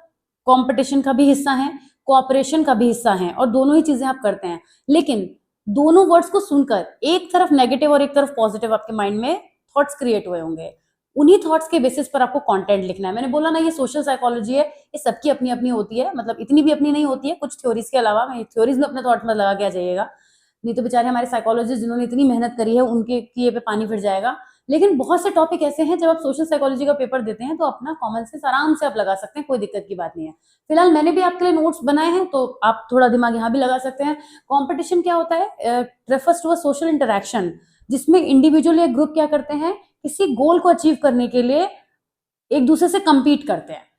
कंपटीशन का भी हिस्सा हैं, कॉपरेशन का भी हिस्सा हैं, और दोनों ही चीजें आप करते हैं, लेकिन दोनों वर्ड्स को सुनकर एक तरफ नेगेटिव और एक तरफ पॉजिटिव आपके माइंड में थॉट्स क्रिएट हुए होंगे। उन्हीं थॉट्स के बेसिस पर आपको कंटेंट लिखना है। मैंने बोला ना, ये सोशल साइकोलॉजी है, ये सबकी अपनी अपनी होती है, मतलब इतनी भी अपनी नहीं होती है, कुछ थ्योरीज के अलावा। मैं थ्योरीज में अपने थॉट मत लगा के आ जाइएगा, नहीं तो बेचारे हमारे साइकोलॉजिस्ट जिन्होंने इतनी मेहनत करी है, उनके किए पे पानी फिर जाएगा। लेकिन बहुत से टॉपिक ऐसे हैं, जब आप सोशल साइकोलॉजी का पेपर देते हैं तो अपना कॉमन सेंस आराम से आप लगा सकते हैं, कोई दिक्कत की बात नहीं है। फिलहाल मैंने भी आपके लिए नोट्स बनाए हैं, तो आप थोड़ा दिमाग यहाँ भी लगा सकते हैं। कॉम्पिटिशन क्या होता है? Refers to a social interaction, जिसमें इंडिविजुअल या ग्रुप क्या करते हैं, किसी गोल को अचीव करने के लिए एक दूसरे से compete करते हैं।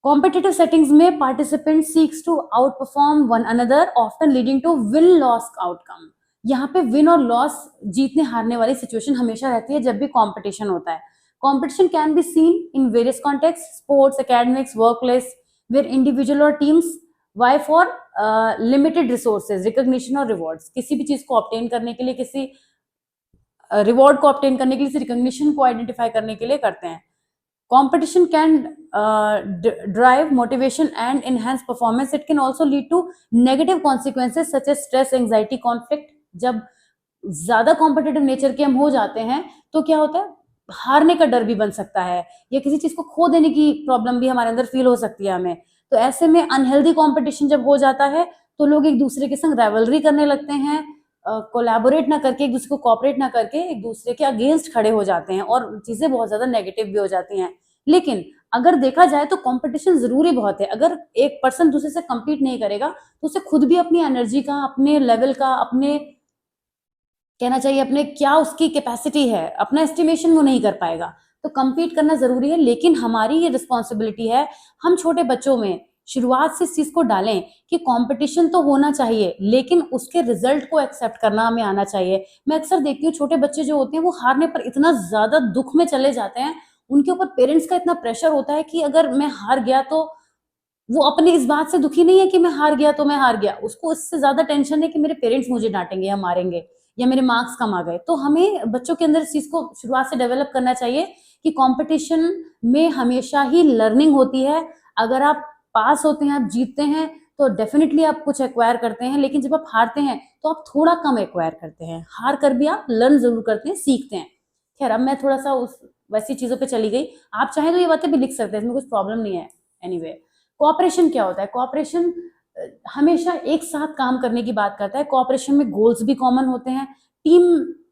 कॉम्पिटिटिव सेटिंग्स में participant seeks to outperform one another, often leading to win loss outcome. यहाँ पे विन और लॉस, जीतने हारने वाली सिचुएशन हमेशा रहती है जब भी कंपटीशन होता है। Competition can be seen in various context, sports, academics, workplace, where individual और teams vie for limited resources, recognition और रिवॉर्ड्स। किसी भी चीज को ऑब्टेन करने के लिए, किसी रिवॉर्ड को ऑब्टेन करने के लिए, रिकॉग्निशन को आइडेंटिफाई करने के लिए करते हैं। Competition can drive motivation and enhance performance. It can also lead to negative consequences such as stress, anxiety, conflict. जब ज्यादा कॉम्पिटिटिव नेचर के हम हो जाते हैं तो क्या होता है, हारने का डर भी बन सकता है, या किसी चीज को खो देने की प्रॉब्लम भी हमारे अंदर फील हो सकती है हमें। तो ऐसे में अनहेल्दी कंपटीशन जब हो जाता है तो लोग एक दूसरे के संग राइवलरी करने लगते हैं, कोलैबोरेट ना करके, एक दूसरे को कॉपरेट ना करके एक दूसरे के अगेंस्ट खड़े हो जाते हैं, और चीजें बहुत ज्यादा नेगेटिव भी हो जाती हैं। लेकिन अगर देखा जाए तो कंपटीशन जरूरी बहुत है। अगर एक पर्सन दूसरे से compete नहीं करेगा तो उसे खुद भी अपनी एनर्जी का, अपने लेवल का, अपने कहना चाहिए अपने क्या उसकी कैपेसिटी है, अपना एस्टिमेशन वो नहीं कर पाएगा। तो compete करना जरूरी है, लेकिन हमारी ये रिस्पॉन्सिबिलिटी है, हम छोटे बच्चों में शुरुआत से इस चीज को डालें कि कंपटीशन तो होना चाहिए, लेकिन उसके रिजल्ट को एक्सेप्ट करना हमें आना चाहिए। मैं अक्सर देखती हूँ छोटे बच्चे जो होते हैं वो हारने पर इतना ज्यादा दुख में चले जाते हैं, उनके ऊपर पेरेंट्स का इतना प्रेशर होता है कि अगर मैं हार गया तो, वो अपने इस बात से दुखी नहीं है कि मैं हार गया तो मैं हार गया, उसको इससे ज्यादा टेंशन है कि मेरे पेरेंट्स मुझे डांटेंगे या मारेंगे या मेरे मार्क्स कम आ गए। तो हमें बच्चों के अंदर इस चीज को शुरुआत से डेवलप करना चाहिए कि कंपटीशन में हमेशा ही लर्निंग होती है। अगर आप पास होते हैं, आप जीतते हैं, तो डेफिनेटली आप कुछ एक्वायर करते हैं, लेकिन जब आप हारते हैं तो आप थोड़ा कम एक्वायर करते हैं। हार कर भी आप लर्न जरूर करते हैं, सीखते हैं। खैर, अब मैं थोड़ा सा उस वैसी चीजों पे चली गई। आप चाहें तो ये बातें भी लिख सकते हैं, इसमें कुछ प्रॉब्लम नहीं है। एनीवे, कोऑपरेशन क्या होता है? कोऑपरेशन हमेशा एक साथ काम करने की बात करता है। कोऑपरेशन में गोल्स भी कॉमन होते हैं, टीम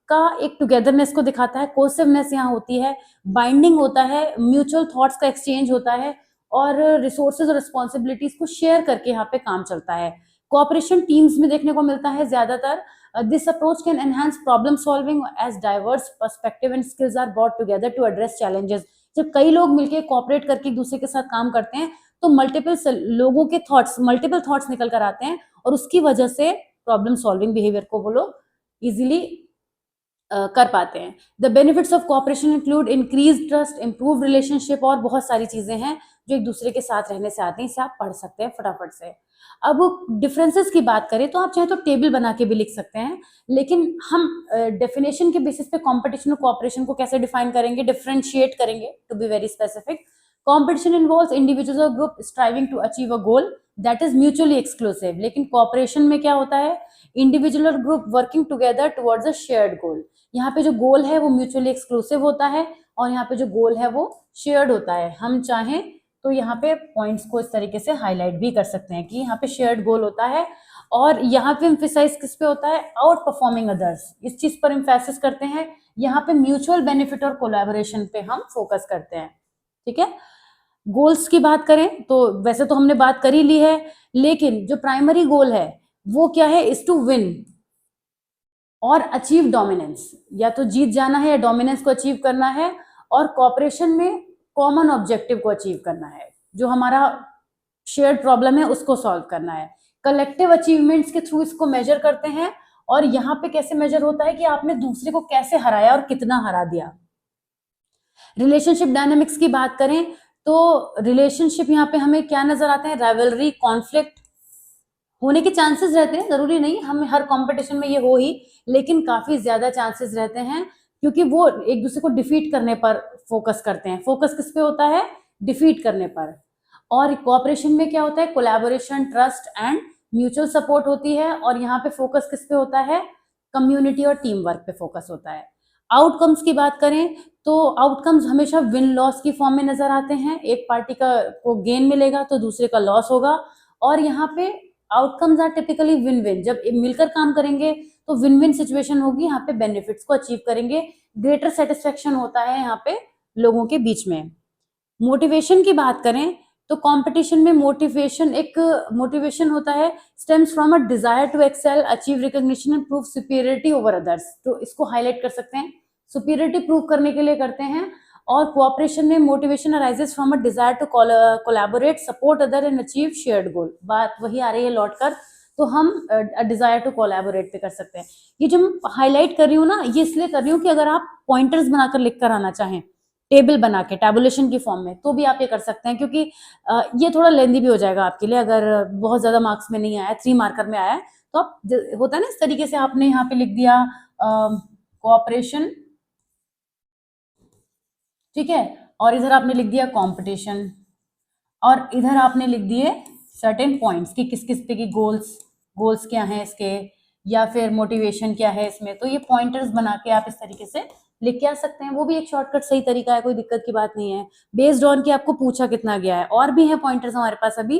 का एक टुगेदरनेस को दिखाता है, कोहेसिवनेस यहाँ होती है, बाइंडिंग होता है, म्यूचुअल थॉट्स का एक्सचेंज होता है, और रिसोर्सेज और रिस्पॉन्सिबिलिटीज को शेयर करके यहाँ पे काम चलता है। कोऑपरेशन टीम्स में देखने को मिलता है ज्यादातर। This approach can enhance problem solving as diverse perspective and skills are brought together to address challenges. जब कई लोग मिलकर कोऑपरेट करके एक दूसरे के साथ काम करते हैं तो लोगों के थॉट्स, मल्टीपल थॉट्स निकल कर आते हैं, और उसकी वजह से प्रॉब्लम सॉल्विंग बिहेवियर को वो लोग इजिली कर पाते हैं। The benefits of cooperation include increase trust, improve relationship और बहुत सारी चीजें हैं जो एक दूसरे के साथ रहने से आते हैं। इसे आप पढ़ सकते हैं फटाफट से। अब डिफरेंसेस की बात करें तो आप चाहे तो टेबल बना के भी लिख सकते हैं, लेकिन हम डेफिनेशन के बेसिस पे कंपटीशन और कोऑपरेशन को कैसे डिफाइन करेंगे, डिफरेंशिएट करेंगे to be very specific. Competition involves individuals और group striving to achieve a goal that is mutually exclusive, लेकिन कोऑपरेशन में क्या होता है, इंडिविजुअल और group working together towards a shared goal. यहाँ पे जो गोल है वो म्यूचुअली एक्सक्लूसिव होता है और यहाँ पे जो गोल है वो शेयर्ड होता है। हम चाहें तो यहाँ पे पॉइंट्स को इस तरीके से हाईलाइट भी कर सकते हैं कि यहाँ पे शेयर्ड गोल होता है और यहाँ पे एम्फेसाइज किस पे होता है, आउट परफॉर्मिंग अदर्स, इस चीज पर एम्फेसिस करते हैं। यहाँ पे म्यूचुअल बेनिफिट और कोलैबोरेशन पे हम फोकस करते हैं। ठीक है, गोल्स की बात करें तो वैसे तो हमने बात कर ही ली है, लेकिन जो प्राइमरी गोल है वो क्या है, इज टू विन और अचीव डोमिनेंस, या तो जीत जाना है या डोमिनेंस को अचीव करना है। और कॉपरेशन में कॉमन ऑब्जेक्टिव को अचीव करना है, जो हमारा शेयर्ड प्रॉब्लम है उसको सॉल्व करना है। कलेक्टिव अचीवमेंट्स के थ्रू इसको मेजर करते हैं। और यहाँ पे कैसे मेजर होता है कि आपने दूसरे को कैसे हराया और कितना हरा दिया। रिलेशनशिप डायनामिक्स की बात करें तो रिलेशनशिप यहाँ पे हमें क्या नजर आते हैं, राइवलरी, कॉन्फ्लिक्ट होने के चांसेस रहते हैं, जरूरी नहीं हम हर कंपटीशन में ये हो ही, लेकिन काफी ज्यादा चांसेस रहते हैं क्योंकि वो एक दूसरे को डिफीट करने पर फोकस करते हैं। फोकस किस पे होता है, डिफीट करने पर। और कोऑपरेशन में क्या होता है, collaboration, trust and mutual support होती है। और यहाँ पे फोकस किस पे होता है, कम्युनिटी और टीम वर्क पे फोकस होता है। आउटकम्स की बात करें तो आउटकम्स हमेशा विन लॉस की फॉर्म में नजर आते हैं। एक पार्टी का को गेन मिलेगा तो दूसरे का लॉस होगा। और यहाँ पे outcomes are typically win win, जब मिलकर काम करेंगे तो विन विन सिचुएशन होगी, यहाँ पे बेनिफिट्स को अचीव करेंगे, ग्रेटर सेटिस्फेक्शन होता है यहाँ पे लोगों के बीच में। मोटिवेशन की बात करें तो कंपटीशन में मोटिवेशन होता है, stems from a desire to excel, achieve recognition and prove superiority over others. तो इसको हाईलाइट कर सकते हैं, सुपीरियरिटी प्रूव करने के लिए करते हैं। और कोऑपरेशन में motivation arises from a desire to collaborate, support other and achieve shared goal. बात वही आ रही है लौट कर, तो हम डिजायर टू कोलैबोरेट पे कर सकते हैं। ये जो मैं हाईलाइट कर रही हूँ ना, ये इसलिए कर रही हूँ कि अगर आप पॉइंटर्स बनाकर लिख कर आना चाहें टेबल बना के टैबुलेशन की फॉर्म में, तो भी आप ये कर सकते हैं, क्योंकि ये थोड़ा लेंदी भी हो जाएगा आपके लिए। अगर बहुत ज्यादा मार्क्स में नहीं आया, 3 मार्कर में आया है, तो आप होता है ना इस तरीके से आपने यहाँ पे लिख दिया कोऑपरेशन, ठीक है, और इधर आपने लिख दिया कंपटीशन, और इधर आपने लिख दिए सर्टेन पॉइंट्स कि किस किस पे की गोल्स क्या हैं इसके, या फिर मोटिवेशन क्या है इसमें। तो ये पॉइंटर्स बना के आप इस तरीके से लिख के आ सकते हैं। वो भी एक शॉर्टकट सही तरीका है, कोई दिक्कत की बात नहीं है। बेस्ड ऑन कि आपको पूछा कितना गया है। और भी है पॉइंटर्स हमारे पास अभी,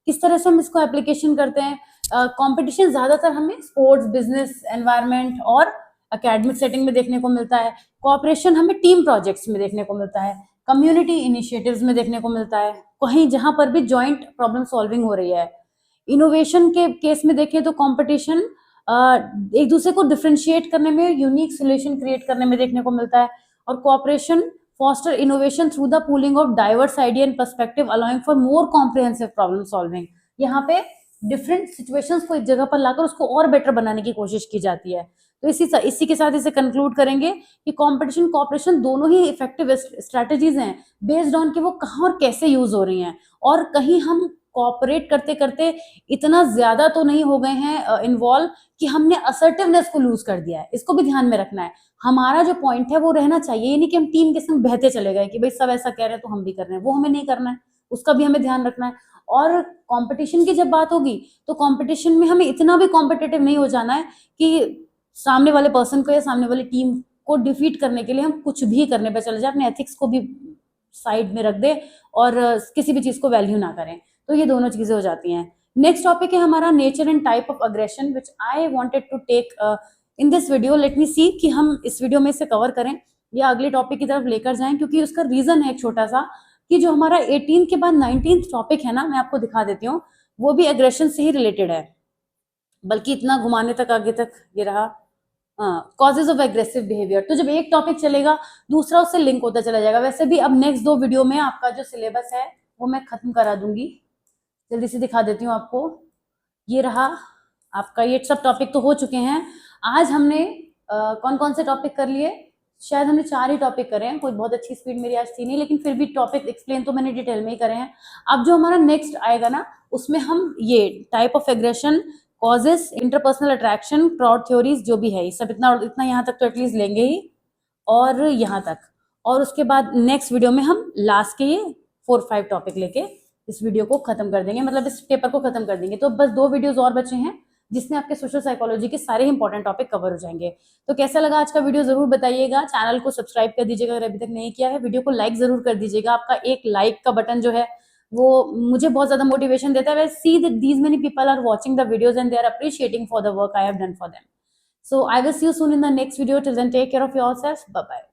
किस तरह से हम इसको एप्लीकेशन करते हैं। कंपटीशन ज्यादातर हमें स्पोर्ट्स, बिजनेस एनवायरनमेंट और एकेडमिक सेटिंग में देखने को मिलता है। कोऑपरेशन हमें टीम प्रोजेक्ट्स में देखने को मिलता है, कम्युनिटी इनिशिएटिव्स में देखने को मिलता है, कहीं जहां पर भी जॉइंट प्रॉब्लम सॉल्विंग हो रही है। इनोवेशन के केस में देखें तो कंपटीशन एक दूसरे को डिफरेंशिएट करने में, यूनिक सोल्यूशन क्रिएट करने में देखने को मिलता है। और cooperation foster innovation through the pooling of diverse idea and perspective, allowing for more comprehensive problem solving. यहाँ पे डिफरेंट सिचुएशंस को एक जगह पर लाकर उसको और बेटर बनाने की कोशिश की जाती है। तो इसी के साथ इसे कंक्लूड करेंगे कि कंपटीशन कोऑपरेशन दोनों ही इफेक्टिव स्ट्रेटजीज हैं, बेस्ड ऑन कि वो कहाँ और कैसे यूज हो रही हैं। और कहीं हम कोऑपरेट करते करते इतना ज्यादा तो नहीं हो गए हैं इन्वॉल्व कि हमने असर्टिवनेस को लूज कर दिया है। इसको भी ध्यान में रखना है। हमारा जो पॉइंट है वो रहना चाहिए, ये नहीं कि हम टीम के संग बहते चले गए कि भाई सब ऐसा कह रहे हैं तो हम भी कर रहे हैं। वो हमें नहीं करना है, उसका भी हमें ध्यान रखना है। और कंपटीशन की जब बात होगी तो कंपटीशन में हमें इतना भी कॉम्पिटिटिव नहीं हो जाना है कि सामने वाले पर्सन को या सामने वाली टीम को डिफीट करने के लिए हम कुछ भी करने पे चले जाए, अपने एथिक्स को भी साइड में रख दे और किसी भी चीज को वैल्यू ना करें। तो ये दोनों चीजें हो जाती हैं। नेक्स्ट टॉपिक है हमारा nature and type of aggression, which I wanted to take in this video. Let me see कि हम इस वीडियो में इसे कवर करें या अगले टॉपिक की तरफ लेकर जाएं, क्योंकि उसका रीजन है एक छोटा सा, कि जो हमारा 18 के बाद 19 टॉपिक है ना, मैं आपको दिखा देती हूँ, वो भी एग्रेशन से ही रिलेटेड है। बल्कि इतना घुमाने तक आगे तक ये रहा, कॉजेज ऑफ एग्रेसिव बिहेवियर। तो जब एक टॉपिक चलेगा दूसरा उससे लिंक होता चला जाएगा। वैसे भी अब नेक्स्ट 2 वीडियो में आपका जो सिलेबस है वो मैं खत्म करा दूंगी। जल्दी से दिखा देती हूँ आपको। ये रहा आपका, ये सब टॉपिक तो हो चुके हैं। आज हमने कौन कौन से टॉपिक कर लिए? शायद हमने 4 ही टॉपिक करे हैं, कोई बहुत अच्छी स्पीड मेरी आज थी नहीं, लेकिन फिर भी टॉपिक एक्सप्लेन तो मैंने डिटेल में ही करे हैं। अब जो हमारा नेक्स्ट आएगा ना, उसमें हम ये type of aggression, causes, interpersonal attraction, crowd theories, जो भी है ये सब इतना इतना यहाँ तक तो एटलीस्ट लेंगे ही, और यहाँ तक। और उसके बाद नेक्स्ट वीडियो में हम लास्ट के ये 4-5 टॉपिक लेके इस वीडियो को खत्म कर देंगे, मतलब इस पेपर को खत्म कर देंगे। तो बस 2 वीडियोस और बचे हैं जिसमें आपके सोशल साइकोलॉजी के सारे इंपॉर्टेंट टॉपिक कवर हो जाएंगे। तो कैसा लगा आज का वीडियो जरूर बताइएगा। चैनल को सब्सक्राइब कर दीजिएगा अगर अभी तक नहीं किया है। वीडियो को लाइक जरूर कर दीजिएगा। आपका एक लाइक का बटन जो है वो मुझे बहुत ज्यादा मोटिवेशन देता है। See that these many people are watching the videos and they are appreciating for the work I have done for them. So I will see you soon in the next video. Till then, take care of yourself. Bye bye.